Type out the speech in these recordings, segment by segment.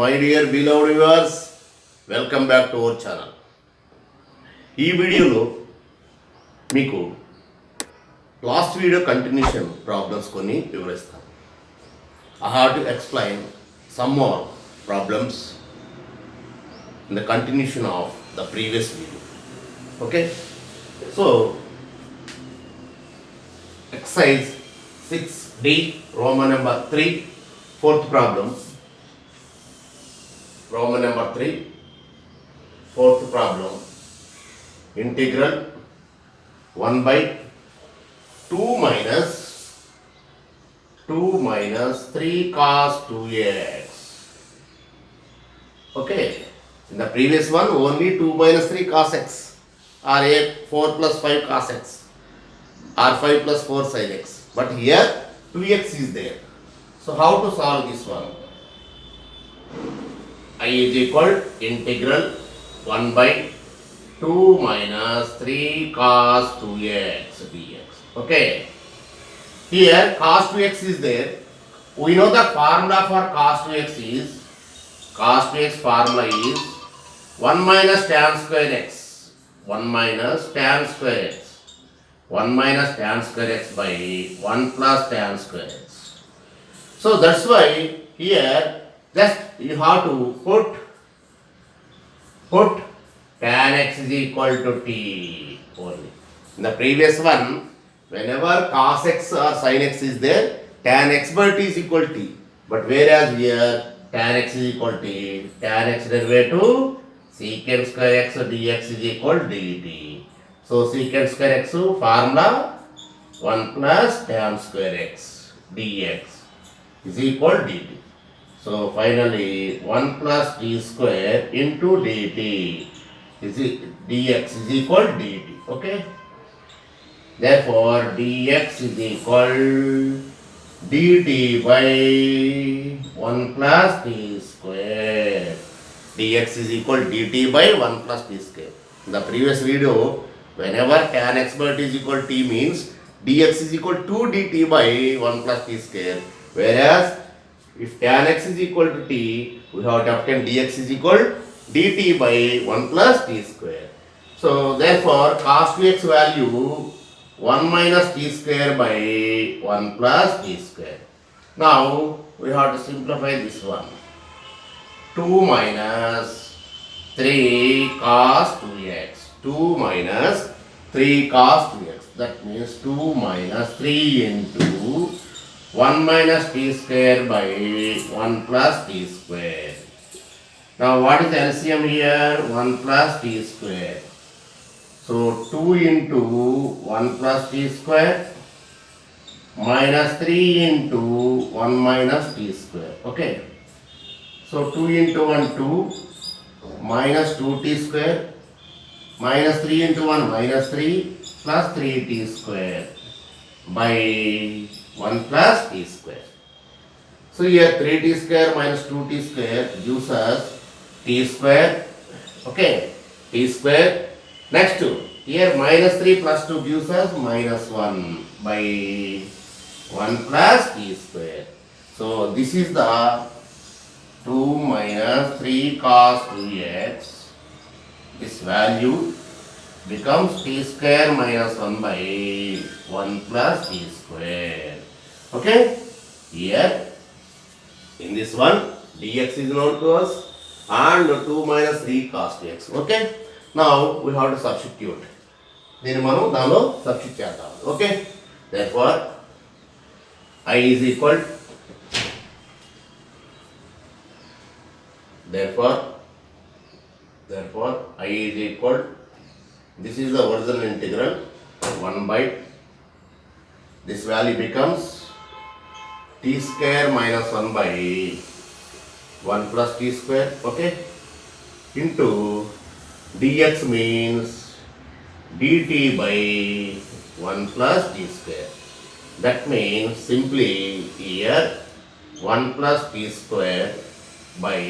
my dear beloved viewers, welcome back to our channel. ఈ వీడియోలో మీకు లాస్ట్ వీడియో కంటిన్యూషన్ ప్రాబ్లమ్స్ కొన్ని వివరిస్తాను. I have to explain some more problems in the continuation of the previous video. Okay? So, exercise 6D, Roman number 3, fourth problem. Roman number 3, fourth problem. Integral 1 by 2 minus 3 cos 2x. Okay. In the previous one, only 2 minus 3 cos x, or 4 plus 5 cos x, or 5 plus 4 sin x. But here 2x is there. So how to solve this one? I is equal integral 1 by 2 minus 3 cos 2x dx. Okay. Here cos 2x is there. We know the formula for cos 2x is, cos 2x formula is 1 minus tan square x. 1 minus tan square x. 1 minus tan square x by 1 plus tan square x. So that's why here just you have to put tan x is equal to t only. In the previous one, whenever cos x or sin x is there, tan x by t is equal to t. But whereas here tan x is equal to tan x derivative secant square x dx is equal to dt. So secant square x formula 1 plus tan square x dx is equal to dt. So finally 1 plus t square into dt is dx is equal to dt. Okay. Therefore dx is equal dt by 1 plus t square. Dx is equal dt by 1 plus t square. In the previous video, whenever tan x by t is equal to t means dx is equal to dt by 1 plus t square. Whereas if tan x is equal to t, we have to obtain dx is equal dt by 1 plus t square. So therefore cos 2x value 1 minus t square by 1 plus t square. Now we have to simplify this one. 2 minus 3 cos 2x. 2 minus 3 cos 2x. That means 2 minus 3 into 1 minus t square by 1 plus t square. Now what is the LCM here? 1 plus t square. So 2 into 1 plus t square minus 3 into 1 minus t square. Okay. So 2 into 1 2 minus 2t square minus 3 into 1 minus 3 plus 3t square by 1 plus t square. So here 3t square minus 2t square gives us t square. Okay, t square. Next here minus 3 plus 2 gives us minus 1 by 1 plus t square. So this is the 2 minus 3 cos 2x. This value becomes t square minus 1 by 1 plus t square. Okay? Here, in this one, dx is known to us and 2 minus 3 cos 2x. Okay? Now, we have to substitute. Then, we substitute. Okay? Therefore, I is equal. Therefore, I is equal. This is the original integral 1 by. This value becomes t square minus 1 by 1 plus t square. Okay. Into dx means dt by 1 plus t square. That means simply here 1 plus t square by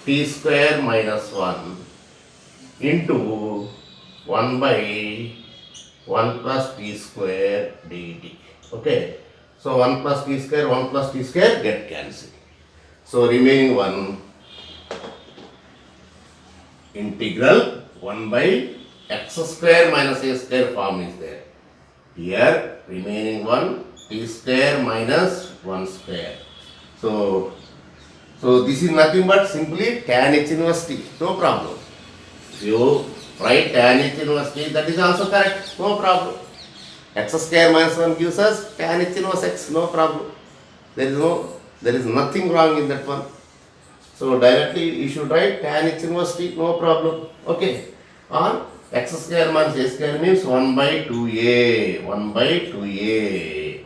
t square minus 1 into 1 by 1 plus t square dt. Okay. So 1 plus t square get cancelled. So remaining one integral 1 by x square minus a square form is there. Here remaining one t square minus 1 square. So this is nothing but simply tan h inverse t, no problem. If you write tan h inverse t, that is also correct, no problem. X square minus 1 gives us tan h inverse x, no problem. There is nothing wrong in that one. So directly you should write tan h inverse t, no problem. Okay. Or x square minus a square means 1 by 2a. 1 by 2a.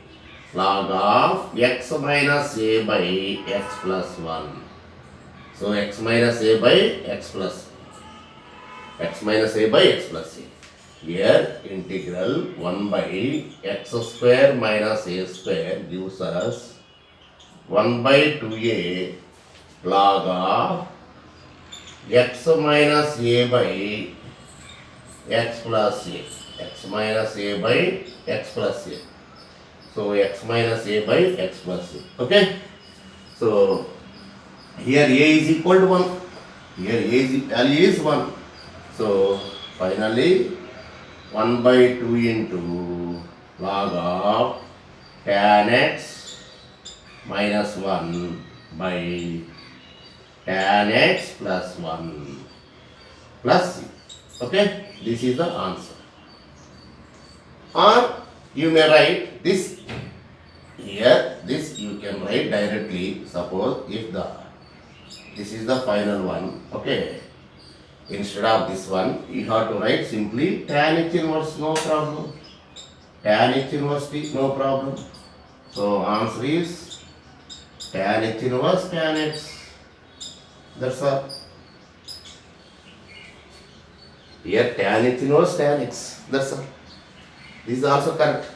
Log of x minus a by x plus 1. So x minus a by x plus a. Here integral 1 by x square minus a square gives us 1 by 2a log of x minus a by x plus a. X minus a by x plus a. So x minus a by x plus a. Okay. So here a is equal to 1. Here value is 1. So finally 1 by 2 into log of tan x minus 1 by tan x plus 1 plus c. Okay, this is the answer. Or you may write this here, this you can write directly. Suppose if this is the final one, okay. Instead of this one, you have to write simply tan h inverse, no problem. Tan h inverse t, no problem. So answer is tan h inverse tan x. That's all. Here tan h inverse tan x. That's all. This is also correct.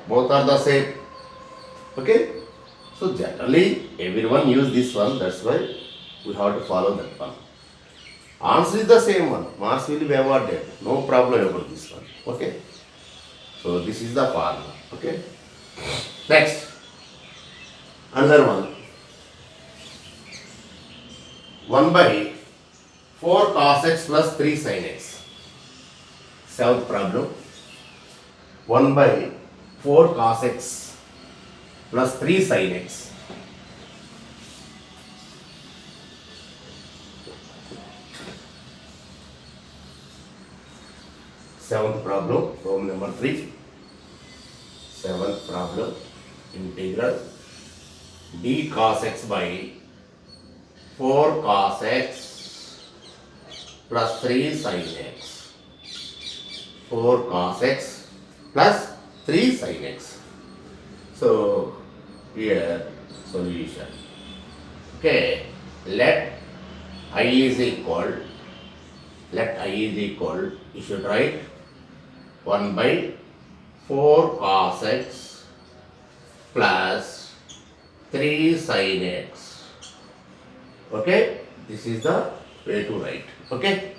Both are the same. Okay. So generally everyone use this one. That's why we have to follow that one. Answer is the same one. Marks will be awarded. No problem about this one. Okay. So this is the formula. Okay. Next. Another one. 1 by 4 cos x plus 3 sin x. Seventh problem. 1 by 4 cos x plus 3 sin x. Seventh problem, problem number 3. Seventh problem, integral d cos x by 4 cos x plus 3 sin x. 4 cos x plus 3 sin x. So here solution. Okay, let I is equal, you should write 1 by 4 cos x plus 3 sin x. Okay, this is the way to write. Okay,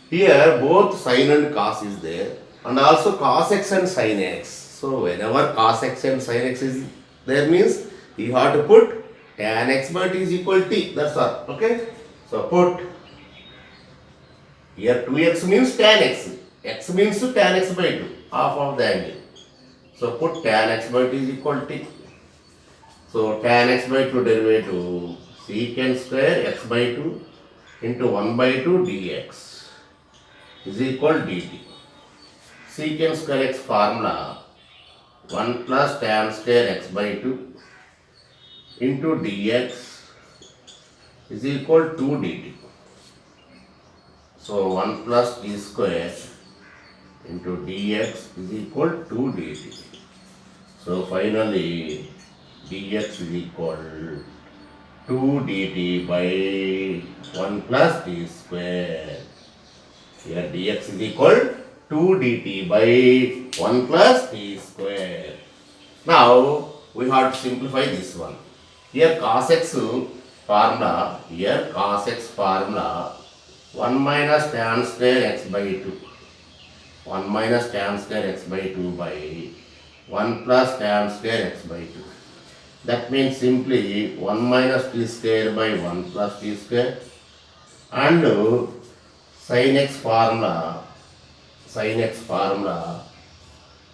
here both sin and cos is there, and also cos x and sin x. So whenever cos x and sin x is there means you have to put tan x by t is equal to t. That's all. Okay, so put here 2x means tan x. X means tan x by 2, half of the angle. So put tan x by 2 is equal to t. So tan x by 2 derivative secant square x by 2 into 1 by 2 dx is equal to dt. Secant square x formula 1 plus tan square x by 2 into dx is equal to 2 dt. So 1 plus d square into dx is equal to 2 dt. So finally dx is equal 2 dt by 1 plus d square. Here dx is equal 2 dt by 1 plus d square. Now we have to simplify this one. Here cos x formula, 1 minus tan square x by 2. 1 minus tan square x by 2 by 1 plus tan square x by 2. That means simply 1 minus t square by 1 plus t square, and sin x formula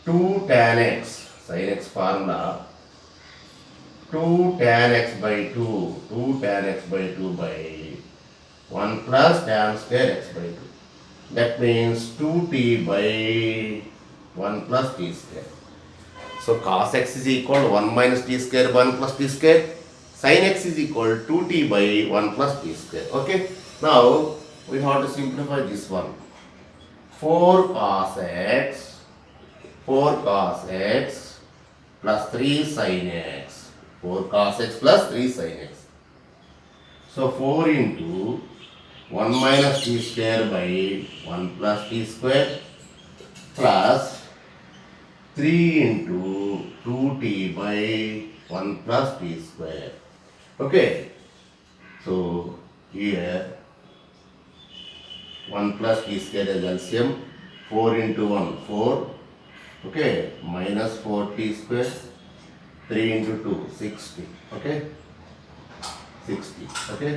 2 tan x, sin x formula 2 tan x by 2 tan x by 2 by 1 plus tan square x by 2. That means 2t by 1 plus t square. So cos x is equal to 1 minus t square by 1 plus t square. Sin x is equal to 2t by 1 plus t square. Okay. Now we have to simplify this one. 4 cos x plus 3 sin x. 4 cos x plus 3 sin x. So 4 into 1 minus t square by 1 plus t square plus 3 into 2t by 1 plus t square. Okay. So here 1 plus t square is LCM. 4 into 1 4. Okay. Minus 4t square. 3 into 2 60. Okay. 60. Okay.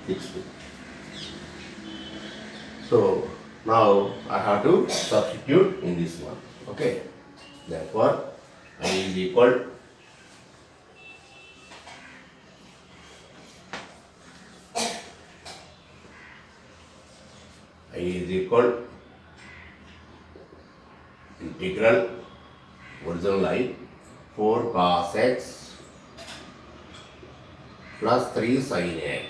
60. So now I have to substitute in this one. Okay. Therefore I is equal integral original line 4 cos x plus 3 sin x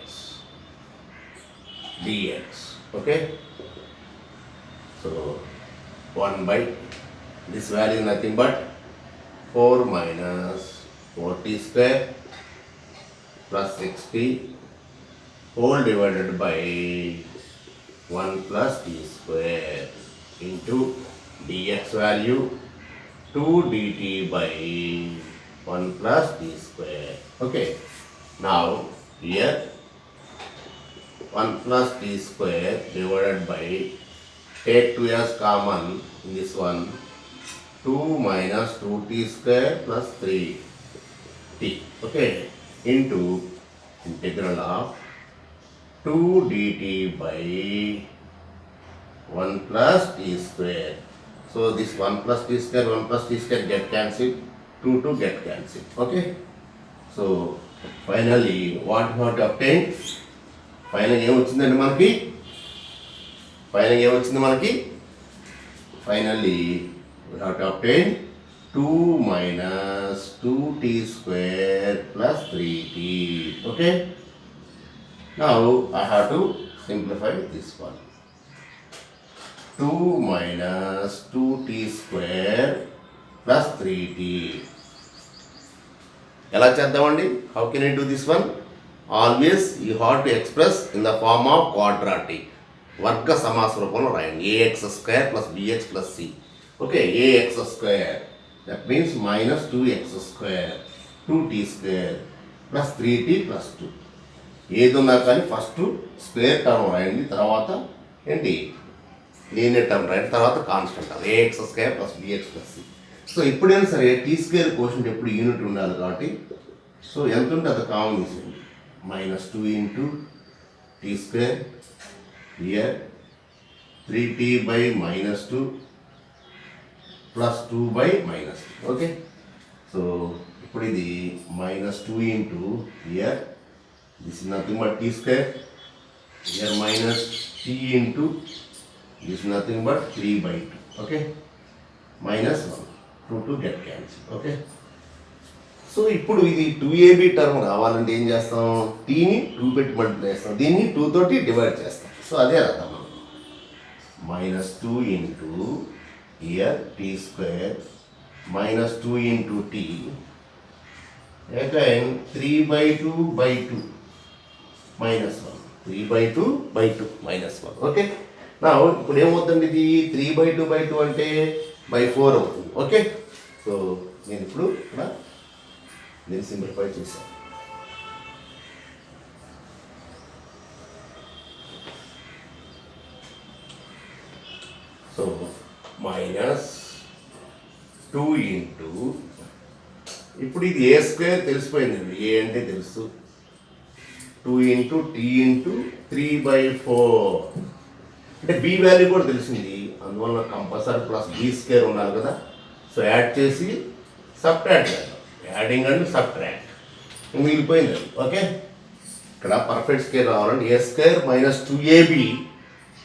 dx. Okay. So 1 by this value is nothing but 4 minus 4t square plus 60 whole divided by 1 plus t square into dx value 2 dt by 1 plus t square. Okay. Now here 1 plus t square divided by, take 2 as common in this one, 2 minus 2t square plus 3t. Okay. Into integral of 2 dt by 1 plus t square. So this 1 plus t square get cancelled, 2 get cancelled. Okay. So finally what we have to obtain? Finally ఏమొచ్చిందండి మనకి? Finally we have to obtain 2 minus 2t square plus 3t. Okay. Now I have to simplify this one. 2 minus 2t square plus 3t. ఎలా చేద్దామండి? How can I do this one? Always you have to express in the form of quadratic. వర్గ సమాస రూపంలో రాయండి. ax square plus bx plus c. Okay, ax square. That means minus 2x square 2t square plus 3t plus 2. ఏది ఉన్నా కానీ first square term రాయండి, తర్వాత ఏంటి లీనియర్ టర్మ్ రాయండి, తర్వాత constant ax square plus bx plus c. So ఎప్పుడైనా సరే టీ స్క్వేర్ కోషంట్ ఎప్పుడు యూనిట్ ఉండాలి కాబట్టి సో ఎంత ఉంటే అది కామన్ తీసేయండి. minus 2 into t square here 3t by minus 2 plus 2 by minus 2. Okay. So ఇప్పుడు ఇది minus 2 into here, this is nothing but t square, here minus t into this is nothing but 3 by 2. Okay. Minus 1 2 get cancelled. Okay. So ఇప్పుడు ఇది 2ab term కావాలంటే ఏం చేస్తాం? టీని 2 పెట్టి multiply చేస్తాం, దీన్ని 2 తోటి డివైడ్ చేస్తాం. సో అదే రాద్దాం మనం. minus 2 into here t square minus 2 into t again 3 by 2 by 2 minus 1 3 by 2 by 2 minus 1. Okay. నా ఇప్పుడు ఏమవుతుంది? ఇది 3 by 2 by 2 అంటే by 4 అవుతుంది. ఓకే. సో నేను ఇప్పుడు ఇక్కడ నేను సింప్లిఫై చేశాను. సో minus 2 into ఇప్పుడు ఇది ఏ స్క్వేర్ తెలిసిపోయిందండి. ఏ అంటే తెలుసు, 2 ఇంటూ టీ ఇంటూ 3/4 అంటే బి వాల్యూ కూడా తెలిసింది, అందువల్ల కంపల్సరీ ప్లస్ బి స్క్వేర్ ఉండాలి కదా. సో యాడ్ చేసి సబ్ట్రాక్ట్ చేద్దాం, యాడింగ్ అండ్ సబ్ట్రాక్ట్ మిగిలిపోయింది. ఓకే, ఇక్కడ పర్ఫెక్ట్ స్క్వేర్ రావాలంటే A square minus 2ab.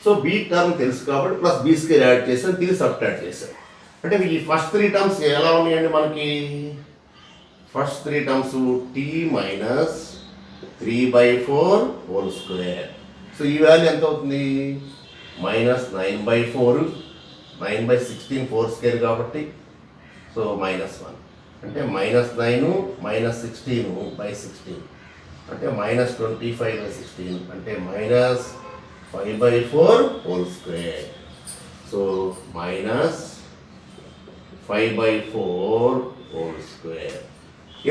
So B term తెలుసు కాబట్టి ప్లస్ బి స్క్వేర్ యాడ్ చేసాం, తిరిగి సబ్ట్రాక్ట్ చేసాం. అంటే ఈ ఫస్ట్ 3 టర్మ్స్ ఎలా ఉన్నాయండి మనకి? First 3 terms T minus 3/4 whole square. So ఈ వాల్యూ ఎంత అవుతుంది? మైనస్ 9/4, 9/16 4 స్క్వేర్ కాబట్టి సో -1 అంటే -9 -16/16 అంటే -25/16 అంటే -5/4 whole square. So -5/4 whole square.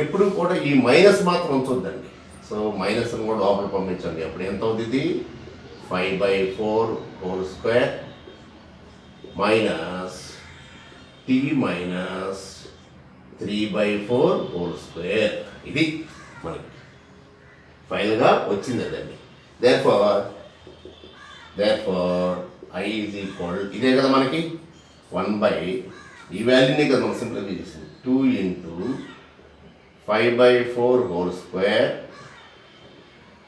ఎప్పుడు కూడా ఈ మైనస్ మాత్రం ఉంచొద్దండి. సో మైనస్ కూడా లోపల పంపించండి. అప్పుడు ఎంత అవుతుంది? 5/4 whole square minus T minus 3/4 whole square. ఇది మనకి ఫైనల్గా వచ్చింది అదండి. దేర్ఫోర్ ఐ ఈజ్ ఈక్వల్, ఇదే కదా మనకి 1 ఈ వాల్యూనే కదా మనం సింప్లిఫై చేసింది, 2 into 5/4 whole square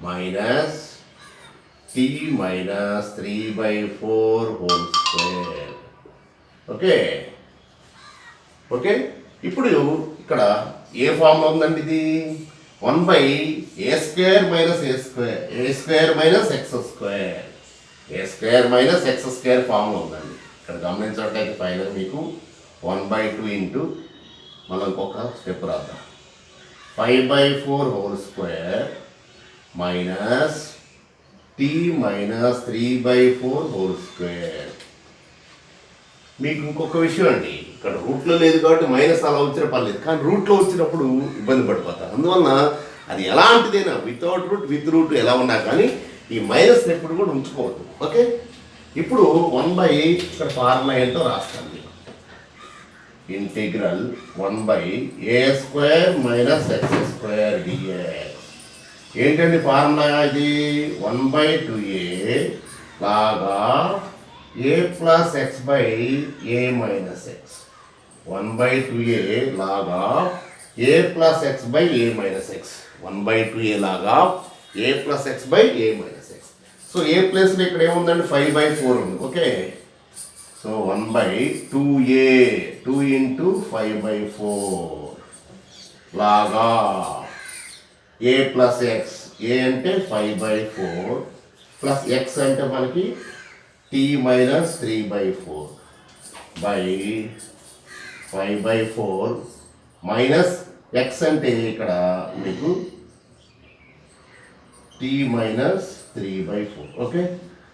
minus T minus 3/4 whole square. Okay okay, ఇప్పుడు ఇక్కడ ఏ ఫామ్లో ఉందండి ఇది? 1/a² minus a² minus x², a² ఫామ్లో ఉందండి. ఇక్కడ గమనించినట్లయితే ఫైనల్ మీకు 1/2 ఇంటూ మనం ఇంకొక స్టెప్ రాద్దాం, 5/4 whole square minus T minus 3/4 whole square. మీకు ఇంకొక విషయం అండి, ఇక్కడ రూట్లో లేదు కాబట్టి మైనస్ అలా వచ్చినా పర్లేదు, కానీ రూట్లో వచ్చినప్పుడు ఇబ్బంది పడిపోతారు. అందువలన అది ఎలాంటిదైనా వితౌట్ రూట్ విత్ రూట్ ఎలా ఉన్నా కానీ ఈ మైనస్ ఎప్పుడు కూడా ఉంచుకోవద్దు. ఓకే, ఇప్పుడు 1/, ఇక్కడ ఫార్ములా ఏంటో రాస్తాను. Integral 1/a² minus x² dx. ఏంటండి ఫార్ములా? ఇది 1/2a లాగా a plus x/a minus x, 1/2a లాగా a plus x/a minus x, 1/2a లాగా a plus x/a minus x. So A ప్లేస్లో ఇక్కడ ఏముందండి? 5/4 ఉంది. ఓకే, సో 1/2a 2 ఇంటూ 5/4 లాగా a ప్లస్ x, a అంటే 5/4 ప్లస్ x అంటే మనకి t minus 3/4 by 5/4 minus x అంటే ఇక్కడ మీకు t minus 3/4. Okay,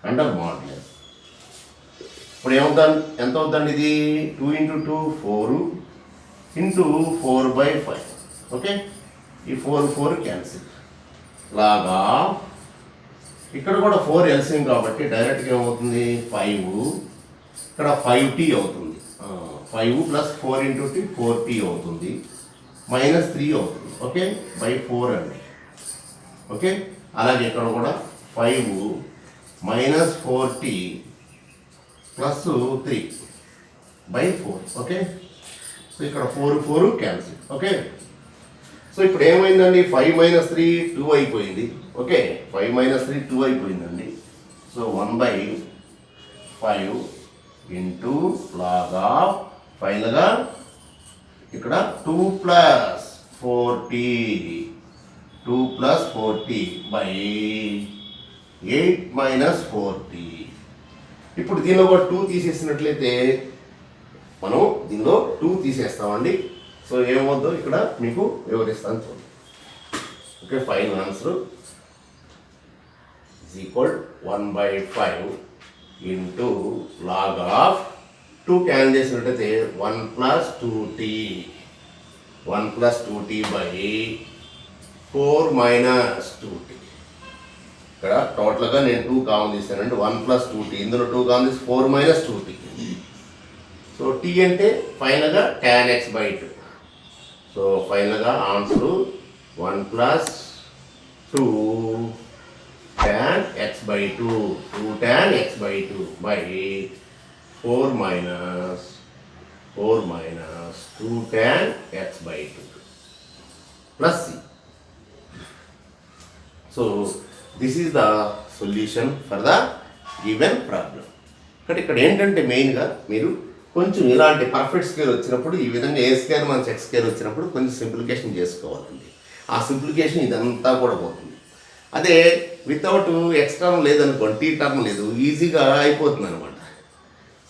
under modulus. ఇప్పుడు ఏమవుతుంది? ఎంత అవుతుందండి ఇది? 2 ఇంటూ 2 4 ఇంటూ 4/5. ఓకే, ఈ 4 క్యాన్సిల్ లాగా ఇక్కడ కూడా 4 ఎల్సిఎం కాబట్టి డైరెక్ట్గా ఏమవుతుంది? 5, ఇక్కడ 5t అవుతుంది. 5 ప్లస్ 4 ఇంటూ t 4t అవుతుంది, మైనస్ 3 అవుతుంది. ఓకే, బై 4 అండి. ఓకే, అలాగే ఇక్కడ కూడా 5 minus 4t plus 3/4. Okay, so ఇక్కడ 4 క్యాన్సిల్. ఓకే, సో ఇప్పుడు ఏమైందండి? 5 మైనస్ 3 2 అయిపోయింది. ఓకే, 5 మైనస్ 3 2 అయిపోయిందండి. సో 1/5 ఇంటూ లాగా ఫైనల్గా ఇక్కడ 2 plus 4t by 8 minus 4t. ఇప్పుడు దీనిలో కూడా 2 తీసేసినట్లయితే మనం దీనిలో 2 తీసేస్తామండి. సో ఏమవుతుందో ఇక్కడ మీకు వివరిస్తాను చూడండి. Okay, final answer is equal 1/5 into log of 2 cancel చేసినట్టయితే 1 plus 2t by 4 minus 2t. ఇక్కడ టోటల్గా నేను 2 కామన్ తీసానండి. 1 ప్లస్ 2t, ఇందులో 2 కామన్ తీసి 4 మైనస్ 2t. సో t అంటే ఫైనల్గా tan x/2. సో ఫైనల్గా answer 1 plus 2 tan x by 2, 2 tan x by 2 by 4 minus 2 tan x by 2 plus c. So this is the solution for the given problem. ఇక్కడ ఏంటంటే మెయిన్గా మీరు కొంచెం ఇలాంటి perfect scare వచ్చినప్పుడు ఈ విధంగా ఏ స్కేర్ మన ఎక్స్ స్కేర్ వచ్చినప్పుడు కొంచెం సింప్లికేషన్ చేసుకోవాలండి. ఆ సింప్లికేషన్ ఇదంతా కూడా పోతుంది. అదే వితౌట్ ఎక్స్ టర్మ్ లేదనుకోండి, టీ టర్మ్ లేదు, ఈజీగా అయిపోతుంది అనమాట.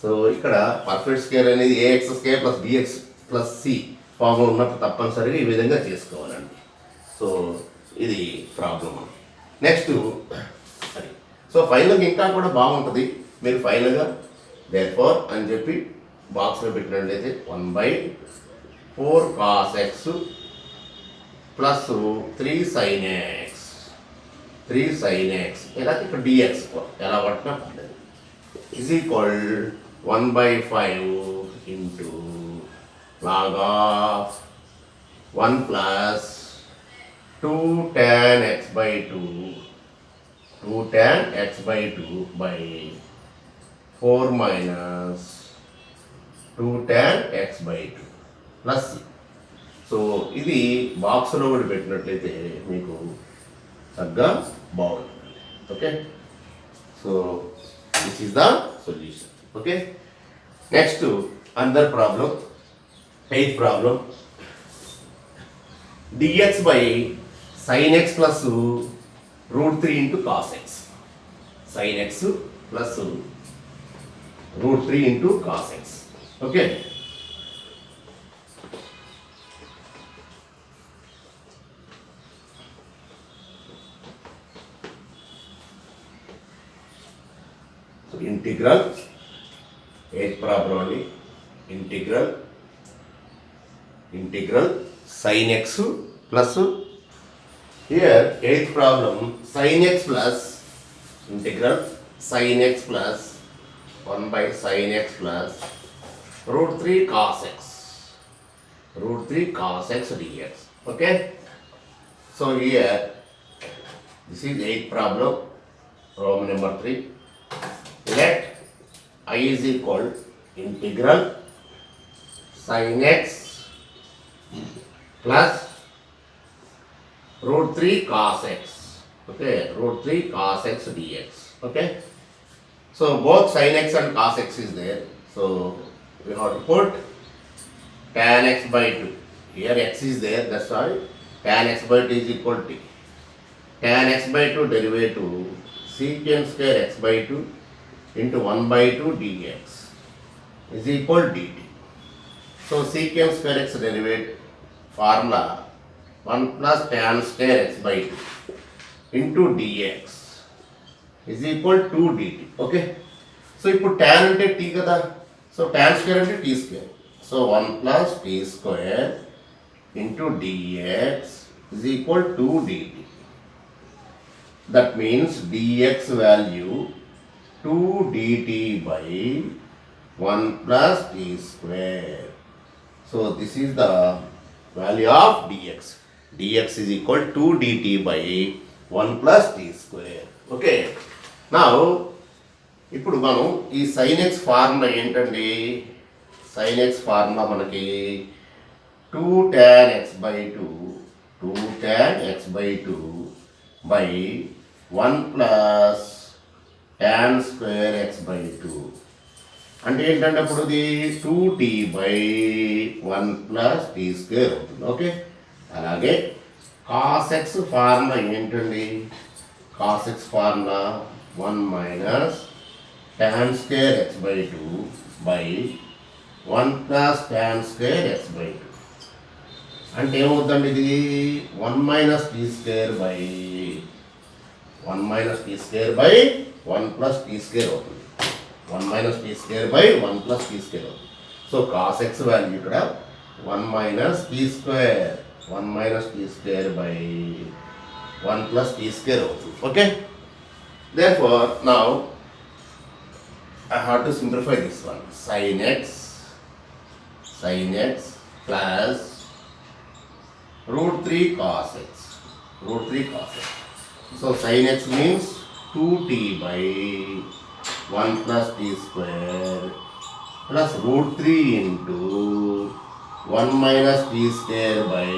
సో ఇక్కడ పర్ఫెక్ట్ స్కేర్ అనేది a x square plus b x plus C ఫామ్లో ఉన్నప్పుడు తప్పనిసరిగా ఈ విధంగా చేసుకోవాలండి. సో ఇది ప్రాబ్లం. నెక్స్ట్ అది. సో ఫైనల్గా ఇంకా కూడా బాగుంటుంది. మీరు ఫైనల్గా దేర్ఫోర్ అని చెప్పి బాక్స్లో పెట్టినట్లయితే 1/4 cos x plus 3 sin x ఇలా ఇక్కడ dx ఎలా పట్టినా పర్లేదు is equal 1/5 into log of 1 plus 2 tan x by 2 tan x by 2 by 4 minus 2 tan x by 2 plus. So ఇది బాక్స్లో కూడా పెట్టినట్లయితే మీకు చక్కగా బాగుంటుంది. Okay, so this is the solution. Okay, next another problem, 8th problem. dx by sin x plus √3 into cos x. sin x plus √3 into cos x. Okay. So integral, 8th problem only, integral sin x plus, here 8th problem, sin x plus integral sin x plus 1/sin x plus √3 cos x dx. Okay, so here this is 8th problem, Roman number 3. Let I is equal integral sin x plus √3 cos x. Okay, √3 cos x dx. Okay, so both sin x and cos x is there. So we have to put tan x by 2. Here x is there, that's why tan x by 2 is equal to tan x by 2 derivative secant square x by 2 into 1/2 dx is equal to dt. So secant square x derivative formula 1 plus tan square x by 2 into dx is equal to 2dt. Okay, so ఇప్పుడు tan అంటే t కదా, so tan square అంటే t square, so 1 plus t square into dx is equal to 2dt. That means dx value 2 dt by 1 plus t square. So this is the value of dx. dx is equal to 2 dt by 1 plus t square. Okay, now ఇప్పుడు మనం ఈ sin x formula ఏంటండి? sin x formula మనకి 2 tan x by 2 by 1 plus tan square x by 2 అంటే ఏంటంటే అప్పుడు ఇది 2t by 1 plus t square అవుతుంది. ఓకే, అలాగే cos x ఫార్ములా ఏంటండి? cos x formula 1 minus tan square x by 2 by 1 plus tan square x by 2 అంటే ఏమవుతుందండి? ఇది 1 minus t square by 1 plus t square అవుతుంది. 1 minus t square by 1 plus t square అవుతుంది. So cos x value ఇక్కడ 1 minus t square by 1 plus t square అవుతుంది. Okay, therefore now I have to simplify this one. sin x plus √3 cos x so sin x means 2t by 1 plus t square plus root 3 into 1 minus t square by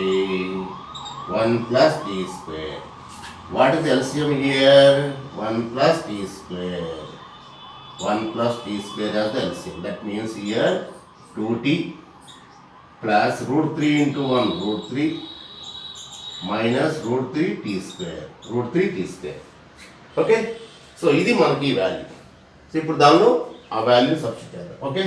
1 plus t square. What is the LCM here? 1 plus t square. 1 plus t square as the LCM. That means here 2t plus root 3 into 1 root 3 minus root 3 t square. Root 3 t square. Okay? So, ఇది మనకి value. So ఇప్పుడు దానిలో ఆ value substitute చేద్దాం. Okay?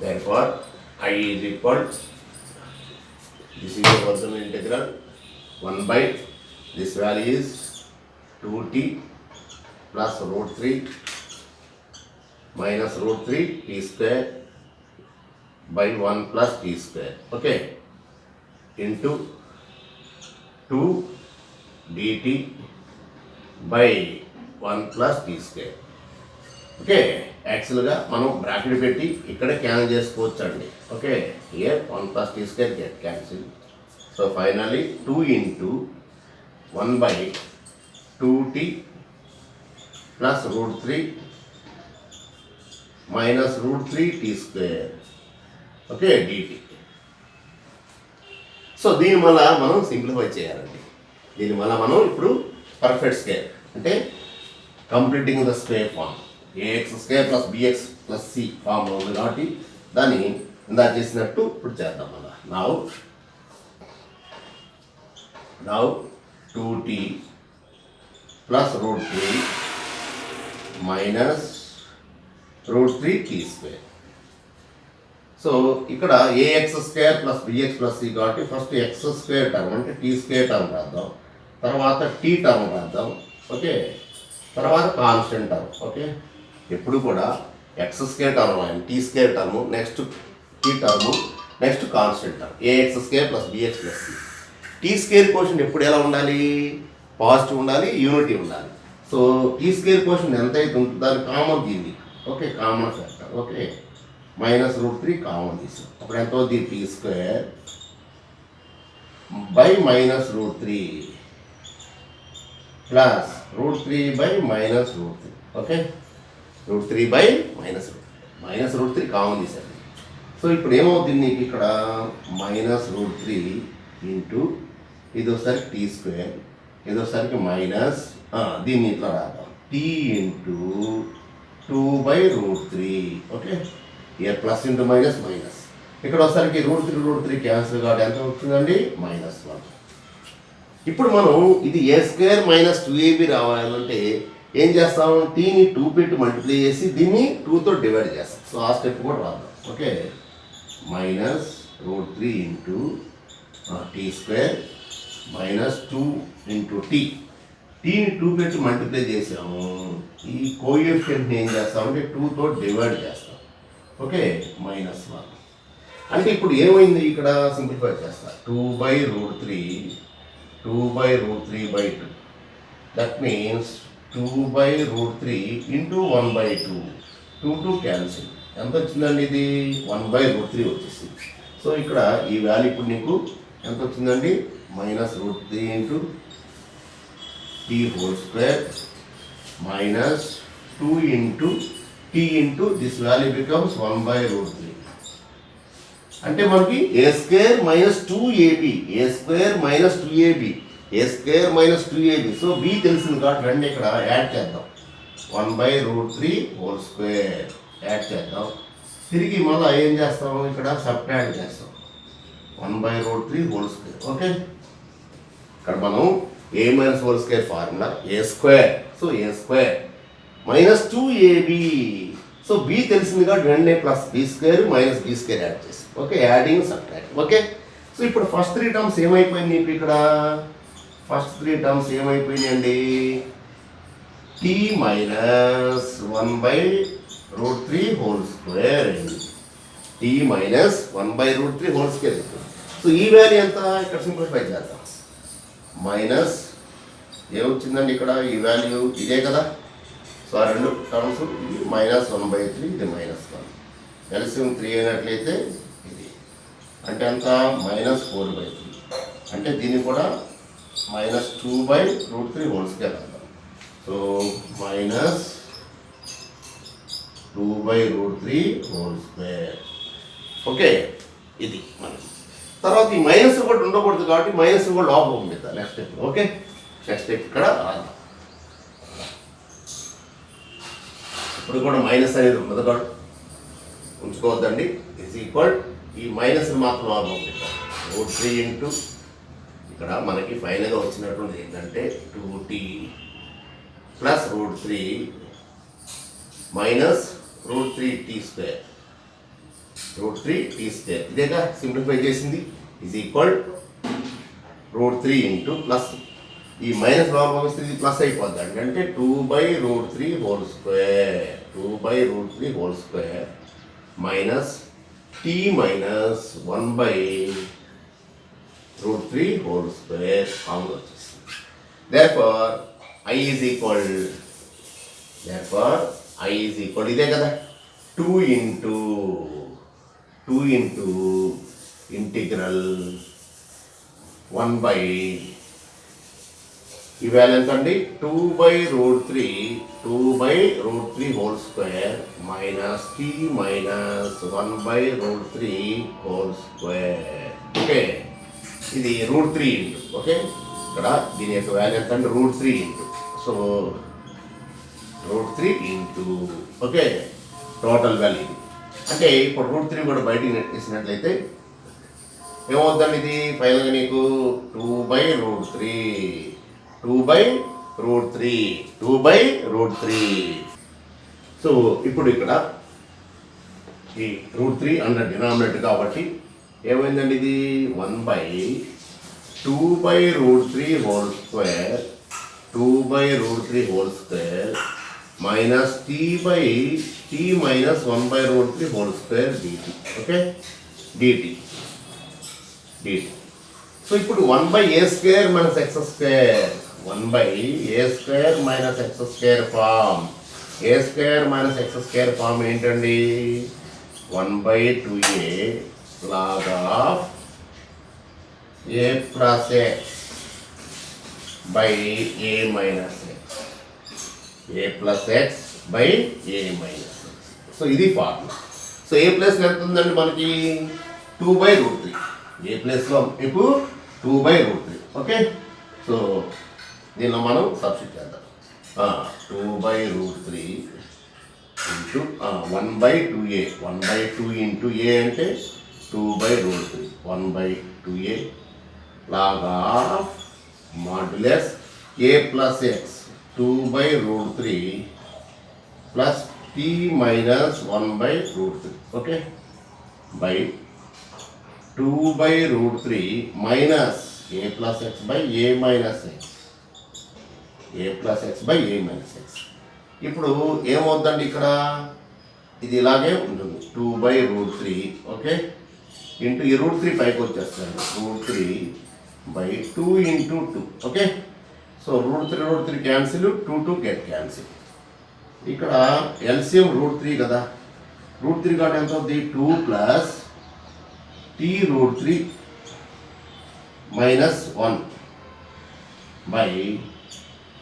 Therefore, I is equal, this is the original integral, 1 by, this value is 2t plus root 3 minus root 3 t square by 1 plus t square, okay, into 2 dt by 1 plus t square. Okay, యాక్చువల్గా మనం bracket పెట్టి ఇక్కడ cancel చేసుకోవచ్చు అండి. Okay, here 1 plus t square get cancel. So finally 2 into 1 by 2t plus root 3 minus root 3 t square, okay, dt. So దీని వల్ల మనం simplify చేయాలండి. దీని వల్ల మనం ఇప్పుడు పర్ఫెక్ట్ స్క్వేర్ అంటే completing the square form ax square plus bx plus c ఫామ్లో ఉంది కాబట్టి దాన్ని ఇందాక చేసినట్టు ఇప్పుడు చేద్దాం. అలా now 2t plus root 3 minus root 3 t square. So ఇక్కడ ax square plus bx plus c కాబట్టి ఫస్ట్ ఎక్స్ స్క్వేర్ టర్మ్ అంటే t స్క్వేర్ టర్మ్ రాద్దాం, తర్వాత t టర్మ్ రాద్దాం. ఓకే, తర్వాత కాన్స్టెంట్ టర్మ్. ఓకే, ఎప్పుడు కూడా X square term and T square term, next T term, next constant term a x square plus b x plus C. T square కోషన్ ఎప్పుడు ఎలా ఉండాలి? పాజిటివ్ ఉండాలి, యూనిటీ ఉండాలి. సో టీ స్క్వేర్ కోషన్ ఎంత అయితే ఉంటుందో దాని కామన్ దీన్ని. Okay, common factor. Okay, minus root 3 common తీసాం. అప్పుడు ఎంత అవుతుంది? T square by minus root 3 plus root 3 by minus root 3. Okay, root 3 by minus root 3 common తీసాను. సో ఇప్పుడు ఏమవుతుంది నీకు ఇక్కడ? మైనస్ రూట్ 3 ఇంటూ ఇదోసరికి టీ స్క్వేర్, ఇదోసరికి మైనస్, దీన్ని ఇట్లా రాద్దాం, T into 2 by root 3. Okay, ఇయర్ ప్లస్ ఇంటూ మైనస్ మైనస్. ఇక్కడ ఒకసారికి రూట్ 3 క్యాన్సిల్ కాబట్టి ఎంత అవుతుందండి? -1. ఇప్పుడు మనం ఇది ఏ స్క్వేర్ మైనస్ 2ab రావాలంటే ఏం చేస్తాం? టీని 2 పెట్టి మల్టిప్లై చేసి దీన్ని 2తో డివైడ్ చేస్తాం. సో ఆ స్టెప్ కూడా రాద్దాం. Okay, minus root 3 into T square minus 2 into T. టీని 2 పెట్టి మల్టిప్లై చేసాము, ఈ కోఎఫిషియంట్ని ఏం చేస్తామంటే 2తో డివైడ్ చేస్తాం. ఓకే, -1. అంటే ఇప్పుడు ఏమైంది? ఇక్కడ సింప్లిఫై చేస్తా. 2 by root 3 by 2. That means 2 by root 3 into 1 by 2. 2 cancel. ఎంత వచ్చిందండి? ఇది 1 by root 3 వచ్చేసింది. సో ఇక్కడ ఈ వాల్యూ ఇప్పుడు నీకు ఎంత వచ్చిందండి? Minus root 3 into T whole square minus 2 into T into this value becomes 1 by root 3. అంటే మనకి A square minus 2ab, A square minus 2ab, A square minus 2ab. So B తెలిసింది కాబట్టి వెంటనే ఇక్కడ యాడ్ చేద్దాం. 1 by root 3 whole square yard చేద్దాం. తిరిగి మళ్ళీ ఏం చేస్తాం? ఇక్కడ సబ్ట్రాక్ట్ చేస్తాం. 1 by root 3 whole square. Okay, ఇక్కడ మనం A minus whole square formula A square. So A square minus 2ab. So B తెలిసింది కాబట్టి వెంటనే plus B square minus B square add చేస్తాం. Okay, adding subtract. Okay, so ఇప్పుడు first 3 terms ఏమైపోయింది? ఇప్పుడు ఇక్కడ ఫస్ట్ 3 టర్మ్స్ ఏమైపోయినాయండి? T minus 1 by root 3 whole square, T minus 1 by root 3 whole square. So ఈ వాల్యూ ఎంత? ఇక్కడ సింప్లిఫై చేద్దాం. మైనస్ ఏమొచ్చిందండి ఇక్కడ? ఈ వాల్యూ ఇదే కదా. సో ఆ రెండు టర్మ్స్ -1/3, ఇది -1. ఎల్సిఎం 3 అయినట్లయితే ఇది అంటే ఎంత -4/3 అంటే దీన్ని కూడా -2/√3 హోల్ స్క్వేర్ అంటాం. So -2/√3 whole square. ఓకే, ఇది మనకి తర్వాత ఈ మైనస్ కూడా ఉండకూడదు కాబట్టి మైనస్ కూడా లోపల పంపిద్దాం next step. Okay, next step ఇక్కడ రాద్దాం. ఇప్పుడు కూడా మైనస్ అనేది ఉండదు కాబట్టి ఉంచుకోవద్దండి. ఈజ్ ఈక్వల్ ఈ మైనస్ మాత్రం లోపల పంపిద్దాం. √3 ఇంటూ ఇక్కడ మనకి ఫైనల్గా వచ్చినటువంటిది ఏంటంటే 2t plus √3 minus √3t². √3t² ఇదేగా సింప్లిఫై చేసింది. ఈజ్ ఈక్వల్ √3 ఇంటూ ప్లస్ ఈ మైనస్ లోపల పంపిస్తే ఇది ప్లస్ అయిపోద్ది అంటే 2/√3 whole square. 2/√3 whole square minus t minus 1/√3 whole square common వచ్చేస్తుంది. therefore i is equal ఇదే కదా 2 ఇంటూ ఇంటిగ్రల్ 1 ఈ వాల్యూ ఎంత అండి 2/√3 whole square minus t minus 1/√3 whole square. Okay, ఇది √3 ఇంటూ ఓకే ఇక్కడ దీని యొక్క వాల్యూ ఎంత అంటే √3 into so √3 into okay total value అంటే ఇప్పుడు √3 కూడా బయటికి నెట్టేసినట్లయితే ఏమవుద్దండి ఇది ఫైనల్గా నీకు 2/√3 సో ఇప్పుడు ఇక్కడ ఈ √3 అండర్ డినామినేటర్ కాబట్టి ఏమైందండి ఇది 1/2/√3 whole square 2/√3 whole square minus t minus 1/√3 whole square dt. Okay, dt. So ఇప్పుడు 1/a² minus x² 1/a² minus x² form. a² minus x² form ఏంటండి 1/2a log of a plus x by a minus x. a plus x by a minus x. So ఇది formula. So A ప్లేస్లో ఎంత ఉందండి మనకి 2/√3. ఏ ప్లేస్లో ఇప్పుడు 2/√3. Okay, so దీనిలో మనం సబ్స్టిట్యూట్ చేద్దాం. 2/√3 ఇంటూ 1/2a 1/2 ఇంటూ a అంటే 2/√3 1/2a log of modulus a plus x 2/√3 plus t minus 1/√3 okay by 2/√3 minus a plus x by a minus x a plus x by a minus x. ఇప్పుడు ఏమవుతుందండి ఇక్కడ ఇది ఇలాగే ఉంటుంది 2/√3 okay into ఈ √3 పైకి వచ్చేస్తాను √3/2 into 2 okay. So √3 cancel 2 get cancel. ఇక్కడ ఎల్సిఎం √3 కదా √3 కాబట్టి ఎంత అవుతుంది 2 plus t√3 minus 1 by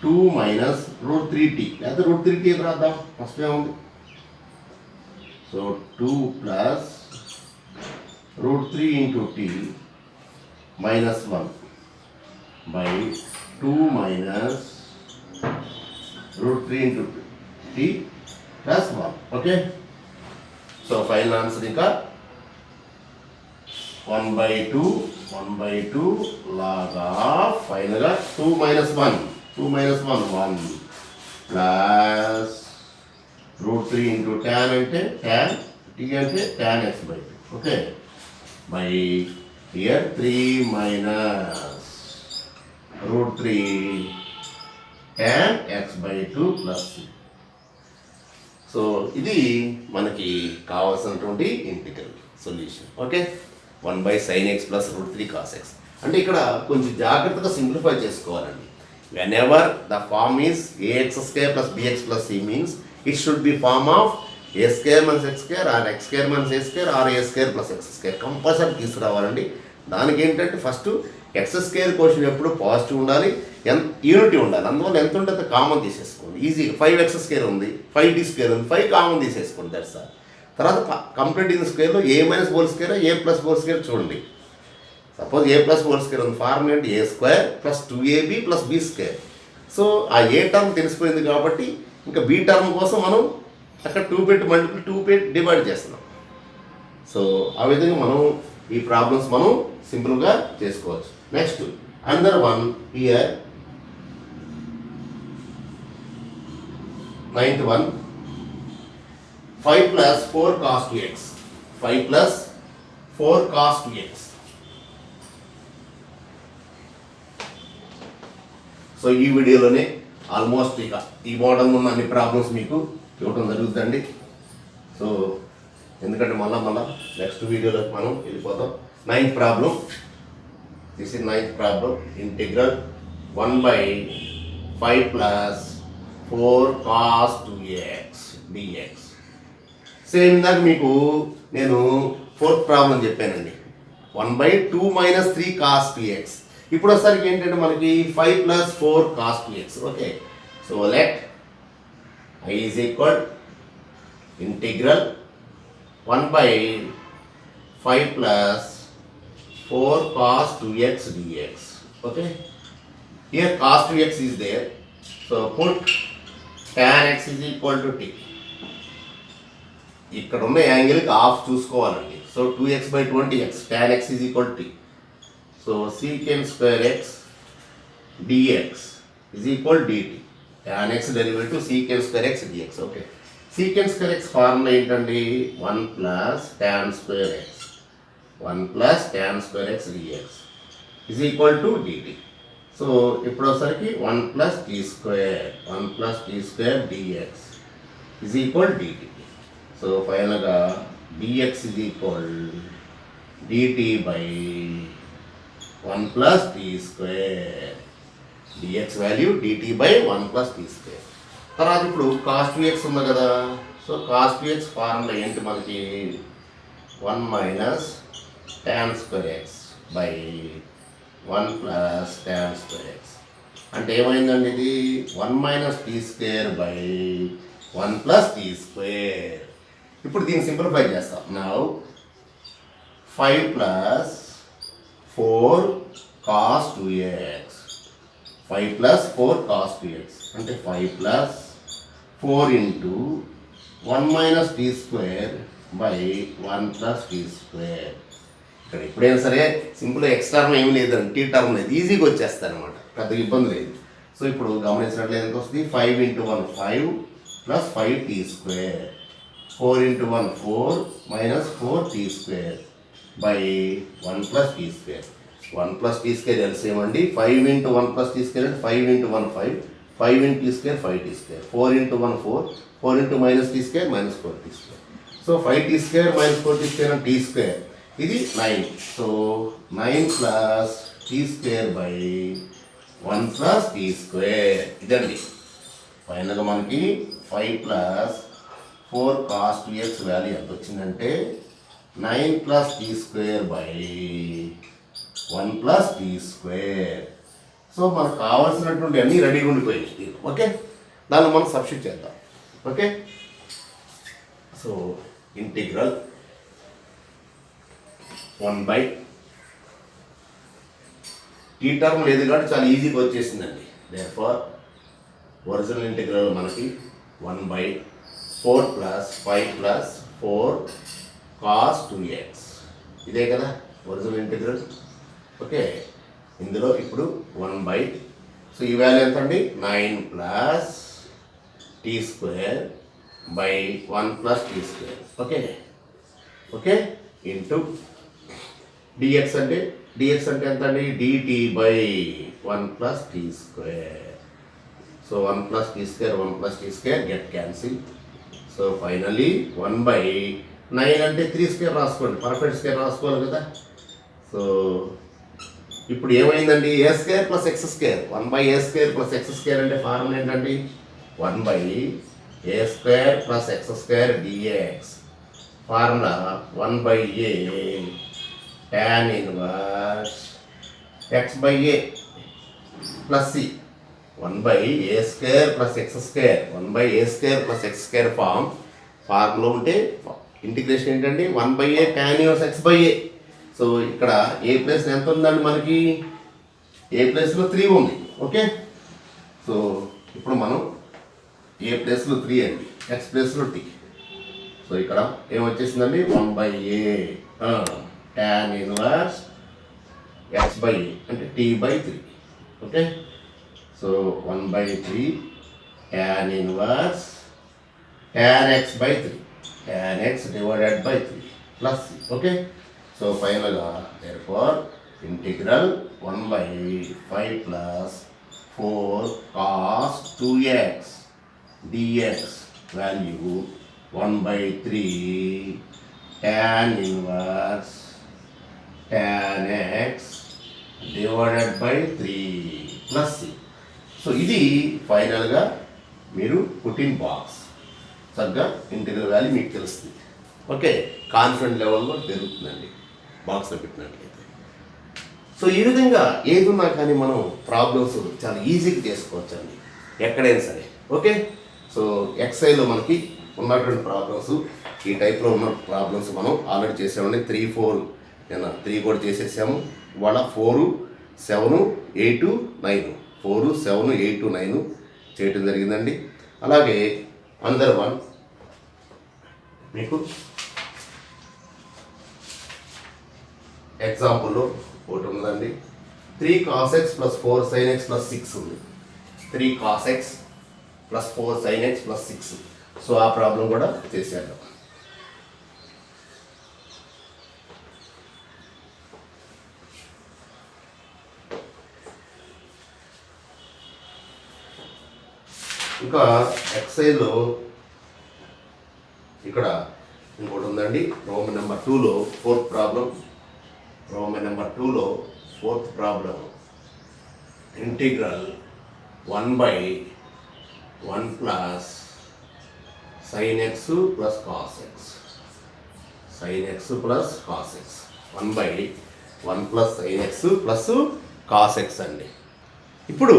2 minus √3t లేదా √3t రాద్దాం ఫస్ట్ ఏముంది. So 2 plus √3 into t minus 1 by 2 minus √3 into t plus 1 okay. So final answer ఇంకా 1/2 log of ఫైనల్గా 2 minus 1 1 ప్లస్ √3 ఇంటూ tan అంటే tan t అంటే tan x/2 okay by here 3 minus √3 tan x/2 plus. So ఇది మనకి కావాల్సినటువంటి integral solution okay 1/sin x plus √3 cos x. అంటే ఇక్కడ కొంచెం జాగ్రత్తగా సింప్లిఫై చేసుకోవాలండి. whenever the form is ax² plus bx plus c means it should be form of A square minus X square or X square minus A square or A square plus X square compulsory తీసుకురావాలండి. దానికి ఏంటంటే first X square question ఎప్పుడు positive ఉండాలి, unity ఉండాలి. అందువల్ల ఎంత ఉంటే common తీసేసుకోండి ఈజీగా. 5x స్క్వేర్ ఉంది, 5d స్క్వేర్ ఉంది, 5 కామన్ తీసేసుకోండి దట్స్ ఆల్. తర్వాత కంప్లీటింగ్ స్క్వేర్లో A minus whole square A plus whole square చూడండి. Suppose A plus whole square ఉంది, ఫార్ములా ఏంటి A square plus 2ab plus B square. So ఆ ఏ టర్మ్ తెలిసిపోయింది కాబట్టి ఇంకా బి టర్మ్ కోసం మనం అక్కడ 2 పెట్టి మల్టిపుల్ 2 పెట్టి డివైడ్ చేస్తున్నాం. సో ఆ విధంగా మనం ఈ ప్రాబ్లమ్స్ మనం సింపుల్గా చేసుకోవచ్చు. Next another one here 9th one 5 plus 4 cos 2x 5 plus 4 cos 2x. So ఈ వీడియోలోనే ఆల్మోస్ట్ ఇక ఈ మోడల్ ఉన్న అన్ని ప్రాబ్లమ్స్ మీకు ఇవ్వడం జరుగుతుందండి. సో ఎందుకంటే మళ్ళా నెక్స్ట్ వీడియోలోకి మనం వెళ్ళిపోతాం. 9th problem, this is 9th problem. Integral 1/5 plus 4 cos 2x dx. Same ఇందాక మీకు నేను 4th ప్రాబ్లం చెప్పానండి, 1/2 minus 3 cos 2x. ఇప్పుడు ఒకసారికి ఏంటంటే మనకి 5 plus 4 cos 2x. Okay, so let I is equal integral 1/5 plus 4 cos 2x dx. Okay, here cos 2x is there, so put tan x is equal to t. ఇక్కడ ఉన్న యాంగిల్కి half చూసుకోవాలండి. So 2x/20x tan x is equal to t. So secant square x dx is equal to dt. tan x derivative secant square x dx. Okay, secant square x formula ఏంటండి, 1 plus tan square x 1 plus tan square x dx is equal to dt. So ఇప్పుడు ఒకసారికి 1 plus t square dx is equal to dt. So ఫైనల్గా dx is equal dt by 1 plus t square. dx value dt by 1 plus t square. తర్వాత ఇప్పుడు cos 2x ఉంది కదా. So cos 2x formula ఏంటి మనకి, 1 minus tan square x by 1 plus tan square x. అంటే ఏమైందండి ఇది, 1 minus t square by 1 plus t square. ఇప్పుడు దీన్ని సింప్లిఫై చేస్తాం. Now 5 plus 4 cos 2x 5 plus 4 cos 2x అంటే 5 plus 4 into 1 minus t square by 1 plus t square. ఇక్కడ ఎప్పుడైనా సరే సింపుల్ ఎక్స్ టర్మ్ ఏమి లేదండి, టీ టర్మ్ లేదు, ఈజీగా వచ్చేస్తాయి అనమాట, పెద్ద ఇబ్బంది లేదు. సో ఇప్పుడు గమనించినట్లయితే ఎంత వస్తుంది, 5 into 1 5 plus 5t square, 4 into 1 4 minus 4t square by 1 plus t square. 1 plus t square LCM అండి, 5 into 1 plus t square అంటే 5 into 1 5, 5 into t square 5t square, 4 into 1 4, 4 into minus t square minus 4t square. So 5t square minus 4t square and t square ఇది 9. So 9 plus t square by 1 plus t square ఇదండి. ఫైనల్గా మనకి 5 plus 4 cos 2x value ఎంత వచ్చిందంటే 9 plus t square by 1 plus t square. So మనకు కావాల్సినటువంటి అన్నీ రెడీగా ఉండిపోయింది. ఓకే, దాన్ని మనం సబ్స్టిట్యూట్ చేద్దాం. Okay, so integral 1/, T term లేదు కాబట్టి చాలా ఈజీగా వచ్చేసిందండి. దేర్ఫోర్ ఒరిజినల్ ఇంటిగ్రల్ మనకి 1/4 plus 5 plus 4 cos 2x ఇదే కదా ఒరిజినల్ ఇంటిగ్రల్. ఓకే, ఇందులో ఇప్పుడు 1/, సో ఈ వాల్యూ ఎంత అండి, 9 plus t square by 1 plus t square. Okay okay, into dx అంటే ఎంత అండి, dt by 1 plus t square. So 1 plus t square 1 plus t square get cancel. So finally 1/9 అంటే 3 square రాసుకోండి, పర్ఫెక్ట్ స్క్వేర్ రాసుకోవాలి కదా. So ఇప్పుడు ఏమైందండి, A square plus X square, 1/a² plus X square అంటే ఫార్ములా ఏంటండి, 1/a² A square plus X square D X formula 1/a tan inverse x/a plus C 1/a square plus X square 1/a square plus X square formula ఉంటే integration ఏంటండి 1/a tan inverse x/a. So ఇక్కడ ఏ place ఎంత ఉందండి మనకి ఏ ప్లేస్లో 3 ఉంది. Okay, so ఇప్పుడు మనం ఏ ప్లేస్లో 3 అండి, ఎక్స్ ప్లేస్లో t. సో ఇక్కడ ఏమొచ్చేసిందండి 1/a tan ఇన్వర్స్ x/a అంటే t/3. Okay, so 1/3 tan inverse tan x/3 tan x divided by 3 plus. Okay, so ఫైనల్గా therefore integral 1/5 plus 4 cos 2x dx value 1/3 tan inverse tan x divided by 3 plus. So ఇది ఫైనల్గా మీరు పుట్టిన box చక్కగా integral value మీకు తెలుస్తుంది. Okay, confident లెవెల్లో పెరుగుతుందండి బాక్స్లో పెట్టినట్లయితే. సో ఈ విధంగా ఏదున్నా కానీ మనం ప్రాబ్లమ్స్ చాలా ఈజీగా చేసుకోవచ్చండి ఎక్కడైనా సరే. ఓకే, సో ఎక్సైలో మనకి ఉన్నటువంటి ప్రాబ్లమ్స్ ఈ టైప్లో ఉన్న ప్రాబ్లమ్స్ మనం ఆల్రెడీ చేసామండి. 3, 4 నేను 3 కూడా చేసేసాము. ఇవాళ 4, 7, 8, 9 4, 7, 8, 9 చేయటం జరిగిందండి. అలాగే అందర్ వన్ మీకు ఎగ్జాంపుల్లో ఒకటి ఉందండి. 3 cos x plus 4 sin x plus 6 ఉంది. 3 cos x plus 4 sin x plus 6. So ఆ ప్రాబ్లం కూడా చేసేద్దాం. ఇంకా ఎక్సైల్లో ఇక్కడ ఇంకోటి ఉందండి. రోమన్ నెంబర్ 2లో ఫోర్త్ ప్రాబ్లం. రోమన్ నెంబర్ 2లో fourth problem integral 1/1 plus sin x plus cos x sin x plus cos x 1/1 plus sin x plus cos x అండి. ఇప్పుడు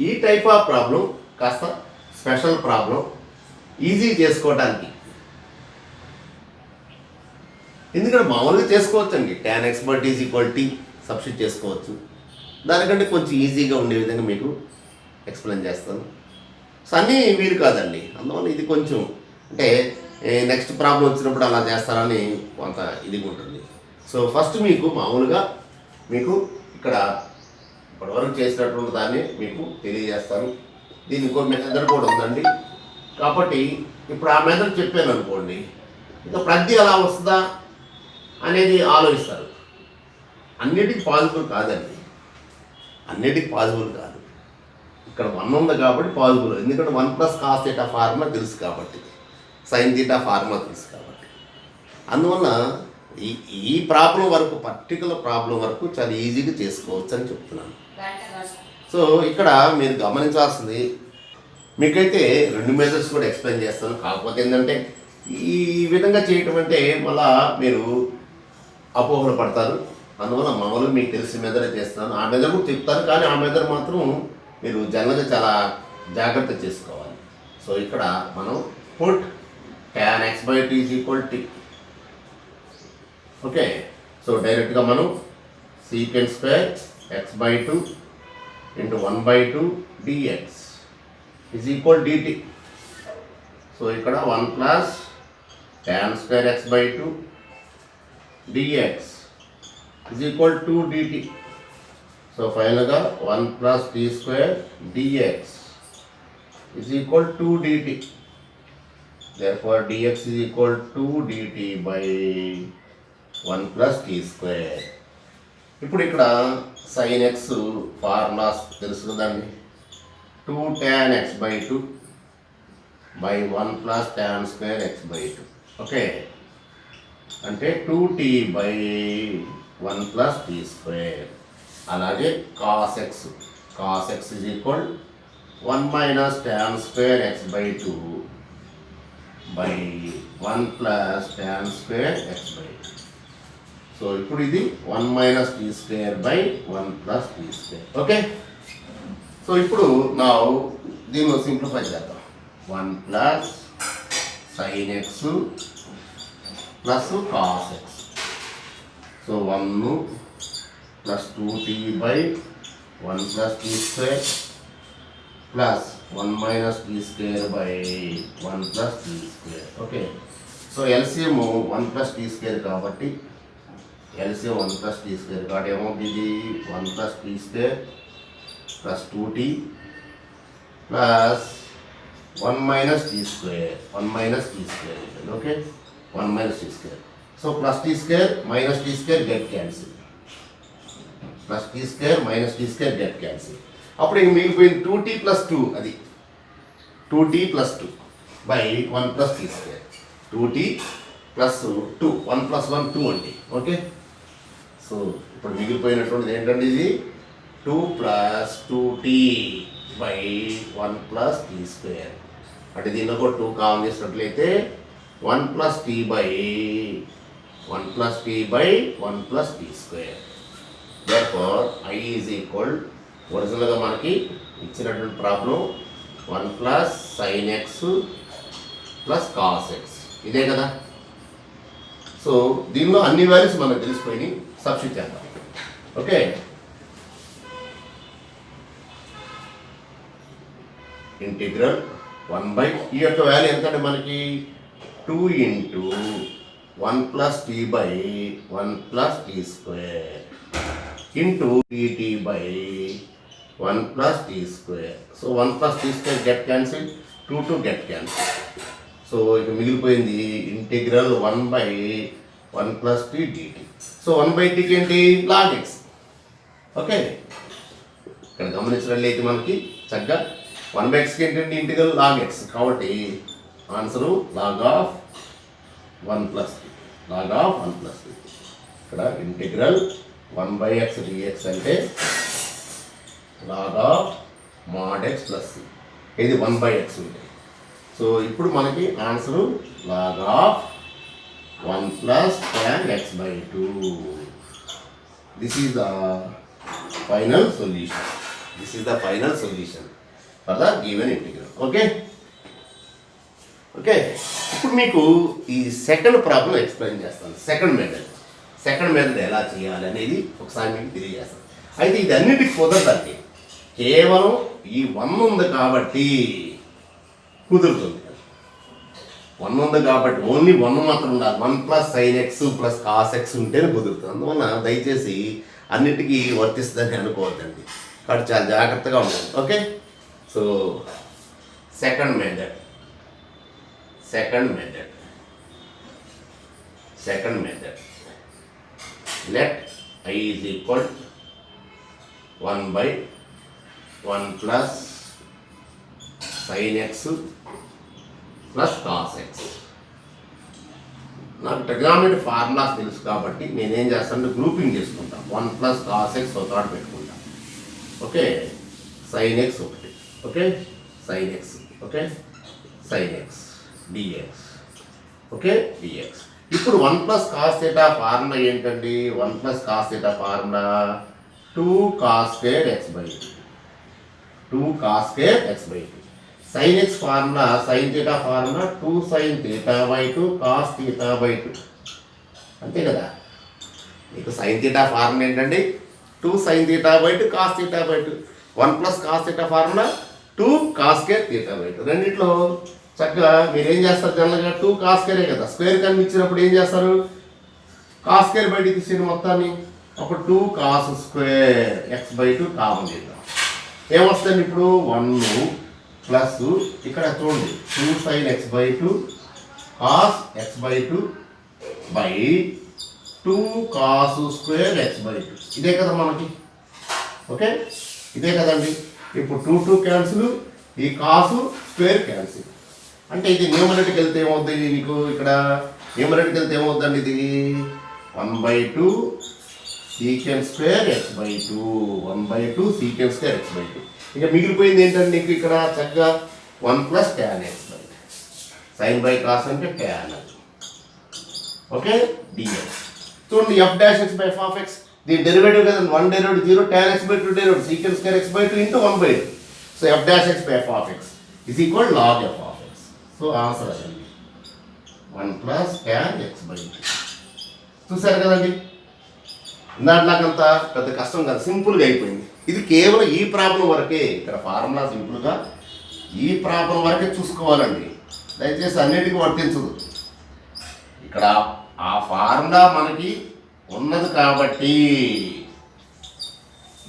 ఈ టైప్ ఆఫ్ ప్రాబ్లం కాస్త స్పెషల్ ప్రాబ్లం, ఈజీ చేసుకోవడానికి. ఎందుకంటే మామూలుగా చేసుకోవచ్చు అండి, tan x/t = t సబ్స్టిట్యూట్ చేసుకోవచ్చు. దానికంటే కొంచెం ఈజీగా ఉండే విధంగా మీకు ఎక్స్ప్లెయిన్ చేస్తాను. సో అన్నీ వీలు కాదండి, అందువల్ల ఇది కొంచెం అంటే నెక్స్ట్ ప్రాబ్లం వచ్చినప్పుడు అలా చేస్తారని కొంత ఇది ఉంటుంది. సో ఫస్ట్ మీకు మామూలుగా మీకు ఇక్కడ ఇప్పటివరకు చేసినటువంటి దాన్ని మీకు తెలియజేస్తాను. దీనికి ఇంకో మెథడ్ కూడా ఉందండి. కాబట్టి ఇప్పుడు ఆ మెథడ్ చెప్పాను అనుకోండి, ఇక ప్రతి అలా వస్తుందా అనేది ఆలోచిస్తారు. అన్నిటికీ పాజిబుల్ కాదండి, అన్నిటికీ పాజిబుల్ కాదు. ఇక్కడ 1 ఉంది కాబట్టి పాజిబుల్, ఎందుకంటే 1 ప్లస్ cos θ ఫార్ములా తెలుసు కాబట్టి, sin θ ఫార్ములా తెలుసు కాబట్టి. అందువల్ల ఈ ప్రాబ్లం వరకు, పర్టికులర్ ప్రాబ్లం వరకు చాలా ఈజీగా చేసుకోవచ్చు అని చెప్తున్నాను. సో ఇక్కడ మీరు గమనించాల్సింది, మీకైతే 2 మెథడ్స్ కూడా ఎక్స్ప్లెయిన్ చేస్తాను. కాకపోతే ఏంటంటే ఈ విధంగా చేయటం అంటే మళ్ళా మీరు అపోహలు పడతారు. అందువల్ల మామూలుగా మీకు తెలిసిన మెథడ్ చేస్తాను. ఆ మెథడ్ కూడా చెప్తాను, కానీ ఆ మెథడ్ మాత్రం మీరు జనరల్గా చాలా జాగ్రత్త చేసుకోవాలి. సో ఇక్కడ మనం put tan x/t = t. Okay, so డైరెక్ట్గా మనం secant square x/2 into 1/2 dx is equal dt. So ఇక్కడ 1 plus tan square x/2 dx is equal to 2 dt. So ఫైనల్గా 1 plus t square dx is equal to 2 dt. Therefore dx is equal to 2 dt by 1 plus t square. ఇప్పుడు ఇక్కడ sin x formulas తెలుసు కదండి. 2 tan x/2 by 1 plus tan square x/2. Okay, అంటే 2t by 1 plus t square. అలాగే cos x is equal 1 minus tan square x by 2 by 1 plus tan square x by 2. So ఇప్పుడు ఇది 1 minus t square by 1 plus t square. Okay, so ఇప్పుడు నా దీన్ని simplify చేద్దాం. 1 plus sin x plus cos x. So 1 plus 2t by 1 plus t square plus 1 minus t square by 1 plus t square. Okay, so LCM 1 plus t square కాబట్టి LCM 1 plus t square కాబట్టి ఏమవుతుంది? 1 plus t square plus 2t plus 1 minus t square. 1 minus t square. Okay, 1 minus t square. So plus t square minus t square get cancelled. Plus t square minus t square get cancelled. అప్పుడు ఇంక మిగిలిపోయింది 2t plus 2, అది 2t plus 2 by 1 plus t square. 2t plus 2, 1 plus 1 2 అండి. Okay, so ఇప్పుడు మిగిలిపోయినటువంటిది ఏంటండి? ఇది 2 plus 2t by 1 plus t square. అంటే దీనిలో కూడా 2 కామన్ చేసినట్లయితే 1 plus t by 1 plus t by 1 plus t square. Therefore I is equal, ఒరిజినల్గా మనకి ఇచ్చినటువంటి problem 1 plus sin x plus cos x, ఇదే కదా. సో దీనిలో అన్ని వాల్యూస్ మనకు తెలిసిపోయి సబ్స్టిట్యూట్ చేద్దాం. ఓకే, ఇంటిగ్రల్ 1 ఈ యొక్క వాల్యూ ఎంత అంటే మనకి 2 into 1 plus t by 1 plus t square into dt by 1 plus t square. So 1 plus t square get cancelled, 2 get cancelled. So ఇక మిగిలిపోయింది integral 1 by 1 plus t dt. So 1 by t ఏంటి? log x. Okay, ఇక్కడ గమనించినట్లయితే మనకి చక్కగా 1 by x ఏంటంటే integral log x కాబట్టి answer log of 1 plus t. log of 1 plus t. ఇక్కడ ఇంటిగ్రల్ 1 by x dx అంటే log of mod x plus c. ఇది 1 by x ఉంటుంది. సో ఇప్పుడు మనకి answer log of 1 plus tan x by 2. This is the final solution. This is the final solution for the given integral. Okay? Okay, ఇప్పుడు మీకు ఈ second problem explain చేస్తాను. Second method ఎలా చేయాలి అనేది ఒకసారి మీకు తెలియజేస్తాను. అయితే ఇది అన్నిటికి కుదరదండి, కేవలం ఈ 1 ఉంది కాబట్టి కుదురుతుంది. 1 ఉంది కాబట్టి ఓన్లీ 1 మాత్రం ఉండాలి. 1 plus sin x plus cos x ఉంటేనే కుదురుతుంది. అందువల్ల దయచేసి అన్నిటికీ వర్తిస్తుందని అనుకోవద్దండి, కాబట్టి చాలా జాగ్రత్తగా ఉండాలి. Okay, so second method let I is equal 1 by 1 plus sin x plus cos x. నాకు ట్రిగ్నామెట్రీ ఫార్ములాస్ తెలుసు కాబట్టి నేనేం చేస్తాను, గ్రూపింగ్ చేసుకుంటాను. 1 plus cos x ఒక చోట పెట్టుకుంటాను. ఓకే, sin x ఒకటి. Okay, sin x. Okay, sin x dx. Okay, dx. ఇప్పుడు 1 plus cos theta ఫార్ములా ఏంటండి? 1 plus cos theta formula 2 cos square x by 2. 2 cos square x by 2. sin x formula, sin theta formula 2 sin theta by 2 cos theta by 2. అంతే కదా. మీకు sin theta formula ఏంటండి? 2 sin theta by 2 cos theta by 2. 1 plus cos theta formula 2 cos square theta by 2. రెండిట్లో చక్కగా మీరు ఏం చేస్తారు? జనరల్గా 2 cos square కదా, స్క్వేర్ కనిపించినప్పుడు ఏం చేస్తారు? cos square బయట తీసేయండి మొత్తాన్ని. అప్పుడు 2 cos square x by 2 common చేద్దాం. ఏమొస్తుంది ఇప్పుడు? 1 ప్లస్ ఇక్కడ చూడండి 2 sin x by 2 cos x by 2 by 2 cos square x by 2. ఇదే కదా మనకి. ఓకే, ఇదే కదండి. ఇప్పుడు 2 క్యాన్సిల్, ఈ కాసు స్క్వేర్ క్యాన్సిల్. అంటే ఇది న్యూమరేటర్కి వెళ్తే ఏమవుతుంది? మీకు ఇక్కడ న్యూమరేటర్కి వెళ్తే ఏమవుతుందండి? ఇది 1/2 secant square x by 2. 1/2 secant square x by 2. ఇక మిగిలిపోయింది ఏంటంటే నీకు ఇక్కడ చక్కగా 1 plus tan x by sine by cos అంటే tan ఓకే dx. చూడండి f dash x by f of x దీని డెరివేటివ్ కదా 1 derivative 0 tan x by 2 derivative secant square x by 2 into 1 by 2. So f dash x by f of x is equal log f of x. So answer అదండి 1 plus tan x by 2. చూసారు కదండి, ఇందాకలాగంతా పెద్ద కష్టం కాదు, సింపుల్గా అయిపోయింది. ఇది కేవలం ఈ ప్రాబ్లం వరకే. ఇక్కడ ఫార్ములా సింపుల్గా ఈ ప్రాబ్లం వరకే చూసుకోవాలండి, దయచేసి అన్నిటికీ వర్తించదు. ఇక్కడ ఆ ఫార్ములా మనకి ఉన్నది కాబట్టి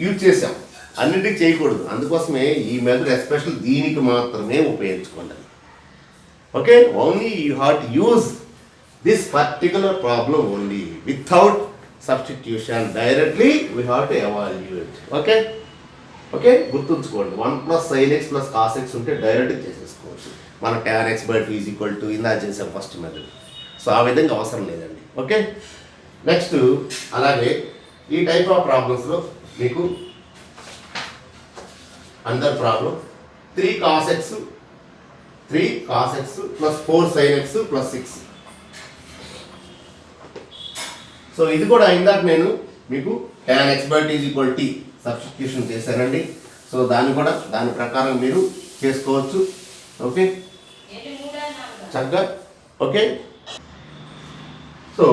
యూజ్ చేసాం, అన్నిటికీ చేయకూడదు. అందుకోసమే ఈ మెథడ్ ఎస్పెషల్ దీనికి మాత్రమే ఉపయోగించుకోండి. Okay, only you have to use this particular problem only without substitution, directly we have to evaluate. Okay okay, గుర్తుంచుకోండి 1 plus sign X plus cos X ఉంటే డైరెక్ట్గా చేసేసుకోవచ్చు. మన tan x by 2 is equal to ఇందా చేసాం first method. So ఆ విధంగా అవసరం లేదండి. ఓకే, నెక్స్ట్ అలాగే ఈ టైప్ ఆఫ్ ప్రాబ్లమ్స్లో మీకు అందర్ problem 3 cos x plus 4 sin x plus 6. So ఇది కూడా ఇందాక నేను మీకు tan x by 2 is equal T substitution చేశానండి. సో దాని ప్రకారం మీరు చేసుకోవచ్చు. ఓకే చక్కగా. Okay, so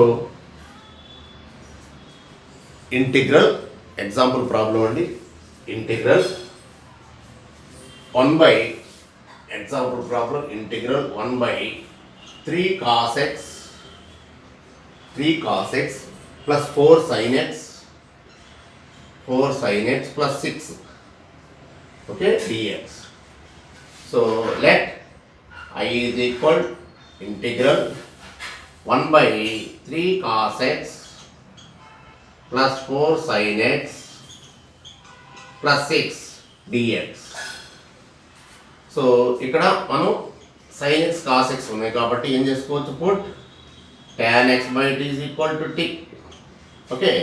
integral example problem అండి. Integral 1 by example problem integral 1 by 3 cos x plus 4 sin x plus 6. Okay, dx. So let I is equal integral 1 by 3 cos x plus 4 sin x plus 6 dx. So ఇక్కడ మనం sin x cos x ఉన్నాయి కాబట్టి ఏం చేసుకోవచ్చు, put tan x by t is equal to t. Okay,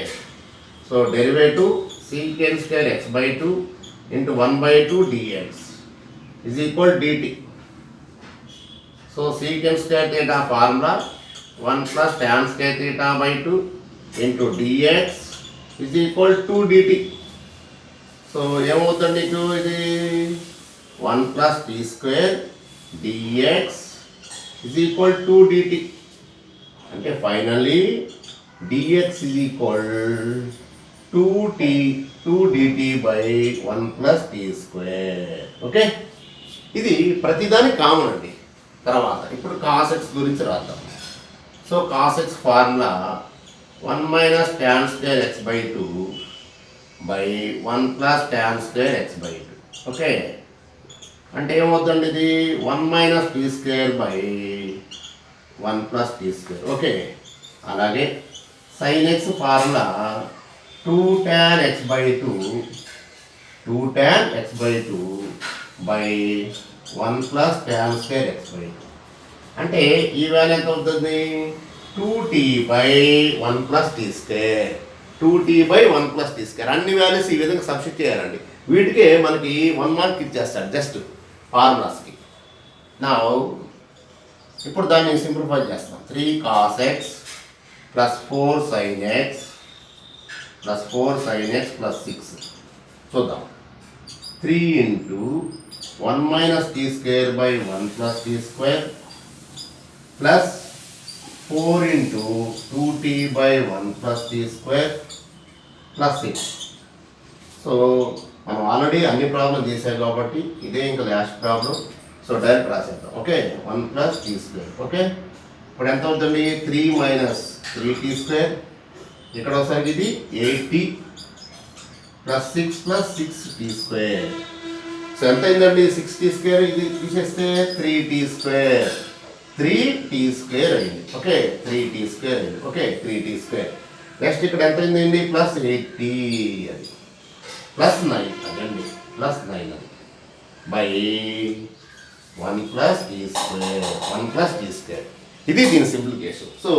so derivative secant square x by 2 into 1 by 2 dx is equal dt. So secant square theta formula 1 plus tan square theta by 2 into dx is equal to dt. So ఏమవుతుంది నీకు ఇది 1 plus t square dx is equal to dt. అంటే finally dx is equal 2 dt by 1 plus t square. Okay, ఇది ప్రతిదాని common అండి. తర్వాత ఇప్పుడు cos x గురించి రాద్దాం. So cos x formula 1 minus tan square x by 2 by 1 plus tan square x by 2. Okay, అంటే ఏమవుతుంది ఇది 1 minus t square by 1 plus t square. Okay, అలాగే sin x formula 2 tan x by 2 by 1 plus tan square x by 2. అంటే ఈ value ఎంత అవుతుంది, 2t by 1 plus t square, 2t by 1 plus t square. అన్ని values ఈ విధంగా substitute చేయాలండి. వీటికే మనకి 1 మార్క్ ఇచ్చేస్తాడు జస్ట్ ఫార్ములాస్కి. నా ఇప్పుడు దాన్ని సింప్లిఫై చేస్తాం. 3 cos x plus 4 sin x plus 4 sin x plus 6. చూద్దాం. 3 into 1 minus t square by 1 plus t square plus 4 into 2t by 1 plus t square plus 6. So మనం ఆల్రెడీ అన్ని ప్రాబ్లం చేసాం కాబట్టి ఇదే ఇంకా లాస్ట్ ప్రాబ్లం. సో డైరెక్ట్ రాసేద్దాం. Okay, 1 plus t square. Okay, ఇప్పుడు ఎంత అవుతుంది, 3 minus 3t square, ఇక్కడ ఒకసారి ఇది 8t plus 6 plus 6t square. So ఎంత అయిందండి, 6t square ఇది తీసేస్తే 3t square అయింది. ఓకే, 3t square అయింది. Okay, 3t square. నెక్స్ట్ ఇక్కడ ఎంత అయిందండి, ప్లస్ 8t అది ప్లస్ 9 అదండి, ప్లస్ 9 అది బై 1 plus t square. ఇది దీని సింప్లిఫికేషన్. సో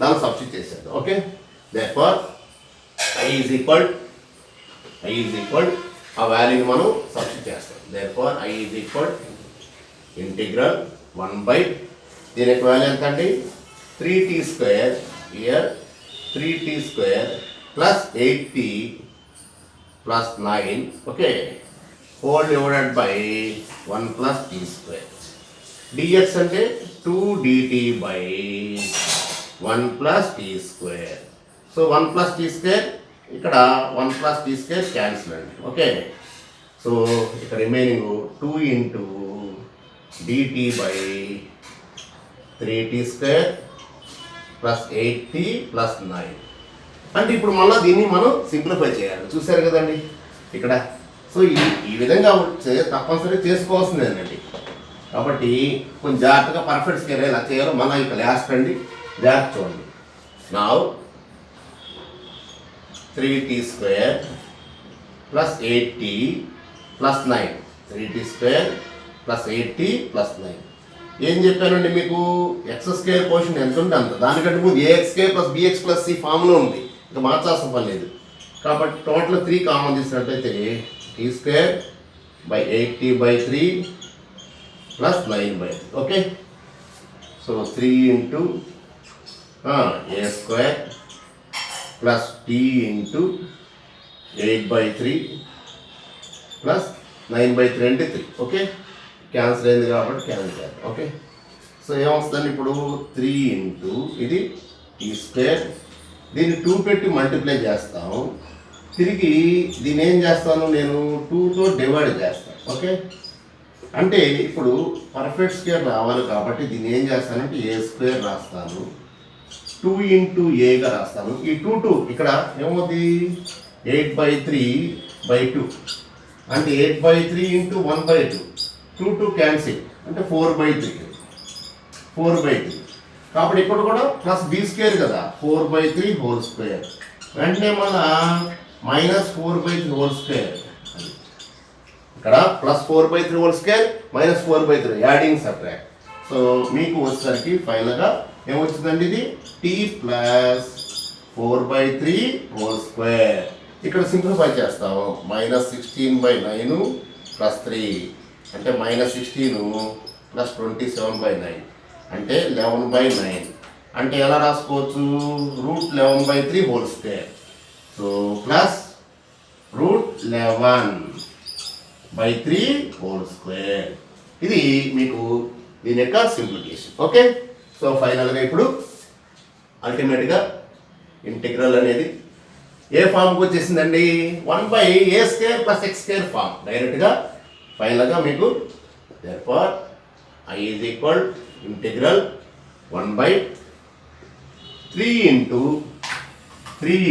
దాన్ని సబ్స్టిట్యూట్ చేసేద్దాం. Okay, therefore I is equal ఆ వాల్యూని మనం సబ్స్టిట్యూట్ చేస్తాం. Therefore I is equal integral 1 దీని యొక్క వాల్యూ ఎంత అండి 3t² year 3t² plus 8t plus 9 okay whole divided by 1 plus t² dx అంటే 2dt by 1 plus t². So 1 plus t² ఇక్కడ 1 ప్లస్ t² క్యాన్సిల్ అండి ఓకే. సో ఇక్కడ remaining 2 into dt by 3t² plus 8t plus 9 అంటే ఇప్పుడు మళ్ళీ దీన్ని మనం simplify చేయాలి. చూసారు కదండి ఇక్కడ. సో ఈ విధంగా వచ్చే తప్పనిసరిగా చేసుకోవాల్సింది ఏంటండి. కాబట్టి కొంచెం జాగ్రత్తగా పర్ఫెక్ట్ స్కేర్ ఎలా చేయాలో మళ్ళీ ఇక్కడ లాస్ట్ అండి జాగ్రత్త చూడండి. నా 3t² plus 8t plus 9 3t² plus 8t plus 9 ఏం చెప్పానండి మీకు x² పోర్షన్ ఎంత ఉంటే అంత. దానికంటే ముందు ax² plus bx plus c ఫామ్లో ఉంది, ఇంకా మార్చాల్సిన పని లేదు. కాబట్టి టోటల్ 3 కామన్ తీసినట్టయితే t² by 8t by 3 plus 9/3 okay. So 3 into a² plus t into 8/3 plus 9/3 అంటే 3 ఓకే. క్యాన్సిల్ అయింది కాబట్టి క్యాన్సిల్ అయింది ఓకే. సో ఏమొస్తుందండి ఇప్పుడు 3 ఇంటూ ఇది t², దీన్ని 2 పెట్టి మల్టిప్లై చేస్తాం. తిరిగి దీన్ని ఏం చేస్తాను నేను 2తో డివైడ్ చేస్తాను ఓకే. అంటే ఇప్పుడు పర్ఫెక్ట్ స్క్వేర్ రావాలి కాబట్టి దీన్ని ఏం చేస్తానంటే a² రాస్తాను, 2 ఇంటూ ఏగా రాస్తాను. ఈ 2 ఇక్కడ ఏమవుతుంది 8/3/2 అంటే 8/3 ఇంటూ 1/2 2 క్యాన్సిల్ అంటే 4/3 కాబట్టి ఇక్కడ కూడా ప్లస్ b² కదా 4/3 హోల్ స్క్వేర్. వెంటనే మళ్ళా మైనస్ 4/3 హోల్ స్క్వేర్. ఇక్కడ plus 4/3 whole square minus 4/3 adding subtract. So మీకు వచ్చేసరికి ఫైనల్గా ఏమొచ్చిందండి ఇది t ప్లస్ 4/3 హోల్ స్క్వేర్. ఇక్కడ సింప్లిఫై చేస్తాము మైనస్ 16/9 ప్లస్ 3 అంటే మైనస్ 16 ప్లస్ 27/9 అంటే 11/9 అంటే ఎలా రాసుకోవచ్చు √11/3 whole square. So plus √11/3 whole square. ఇది మీకు దీని యొక్క సింప్లిఫికేషన్ ఓకే. సో ఫైనల్గా ఇప్పుడు అల్టిమేట్గా ఇంటిగ్రల్ అనేది ఏ ఫామ్కి వచ్చేసిందండి 1/a² ప్లస్ x² ఫామ్ డైరెక్ట్గా. ఫైనల్గా మీకు therefore I is equal integral 1/3 into 3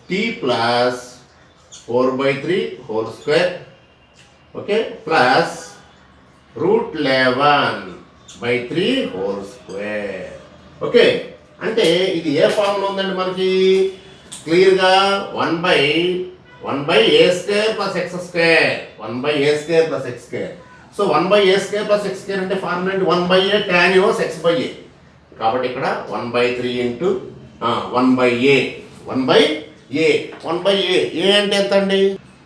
t plus 4/3 whole square okay plus √11/3 whole square okay. అంటే ఇది ఏ ఫామ్లో ఉందండి మనకి క్లియర్గా 1/a² plus x², 1/a² plus x². So 1/a² plus x² అంటే ఫార్ములా అంటే 1/a tan ఇన్వర్స్ x/a. కాబట్టి ఇక్కడ 1/3 ఇంటూ 1/a ఏ అంటే ఎంత అండి.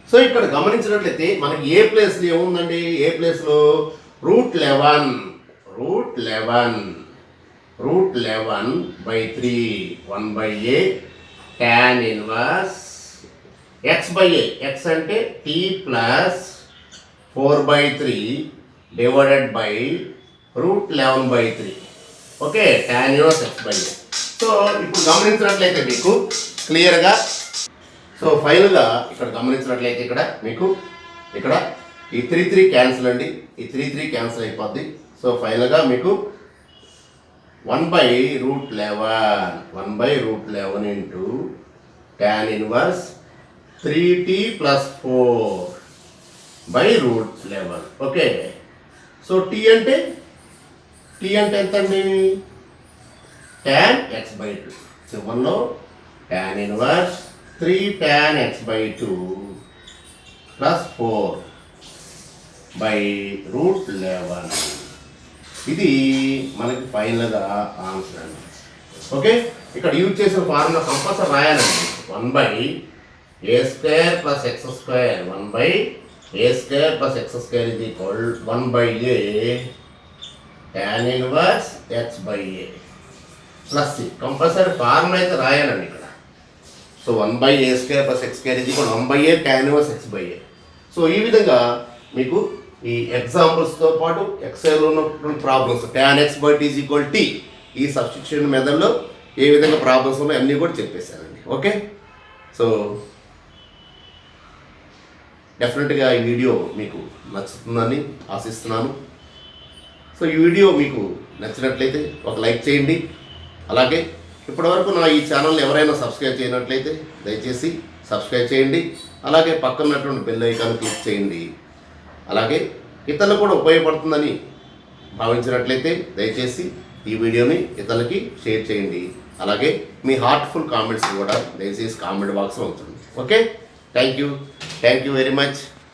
సో ఇక్కడ గమనించినట్లయితే మనకి ఏ ప్లేస్లో ఏముందండి, ఏ ప్లేస్లో √11/3 1/a tan inverse x/a. x అంటే t plus 4/3 divided by √11/3 okay tan inverse x/a. So ఇప్పుడు గమనించినట్లయితే మీకు క్లియర్గా సో ఫైనల్గా ఇక్కడ గమనించినట్లయితే ఇక్కడ మీకు ఇక్కడ ఈ 3 క్యాన్సిల్ అండి, ఈ 3 క్యాన్సిల్ అయిపోద్ది. సో ఫైనల్గా మీకు 1/√11 into tan inverse 3t plus 4/√11 okay. So t అంటే ఎంత అండి tan x/2 చివరిలో tan inverse 3 tan x/2 plus 4/√11 ఇది మనకి ఫైనల్గా ఆన్సర్ అండి ఓకే. ఇక్కడ యూజ్ చేసిన formula compulsory రాయాలండి. 1 by a square plus x square, 1 by a square plus x square is equal 1 by a tan inverse x by a plus c. Compulsory formula అయితే రాయాలండి ఇక్కడ. So 1 by a square plus x square is equal 1 by a tan inverse x by a. So ఈ విధంగా మీకు ఈ ఎగ్జాంపుల్స్తో పాటు ఎక్సెల్లో ఉన్నటువంటి problems tan x by t is equal t ఈ substitution మెథడ్లో ఏ విధంగా ప్రాబ్లమ్స్ ఉన్నాయో అన్నీ కూడా చెప్పేశానండి. ఓకే, సో డెఫినెట్గా ఈ వీడియో మీకు నచ్చుతుందని ఆశిస్తున్నాను. సో ఈ వీడియో మీకు నచ్చినట్లయితే ఒక లైక్ చేయండి. అలాగే ఇప్పటివరకు నా ఈ ఛానల్ని ఎవరైనా సబ్స్క్రైబ్ చేయనట్లయితే దయచేసి సబ్స్క్రైబ్ చేయండి. అలాగే పక్కన ఉన్నటువంటి బెల్ ఐకాన్ క్లిక్ చేయండి. అలాగే ఇతరులకు కూడా ఉపయోగపడుతుందని భావించినట్లయితే దయచేసి ఈ వీడియోని ఇతరులకి షేర్ చేయండి. అలాగే మీ హార్ట్ఫుల్ కామెంట్స్ కూడా దయచేసి కామెంట్ బాక్స్లో ఉంచండి. Okay, thank you very much.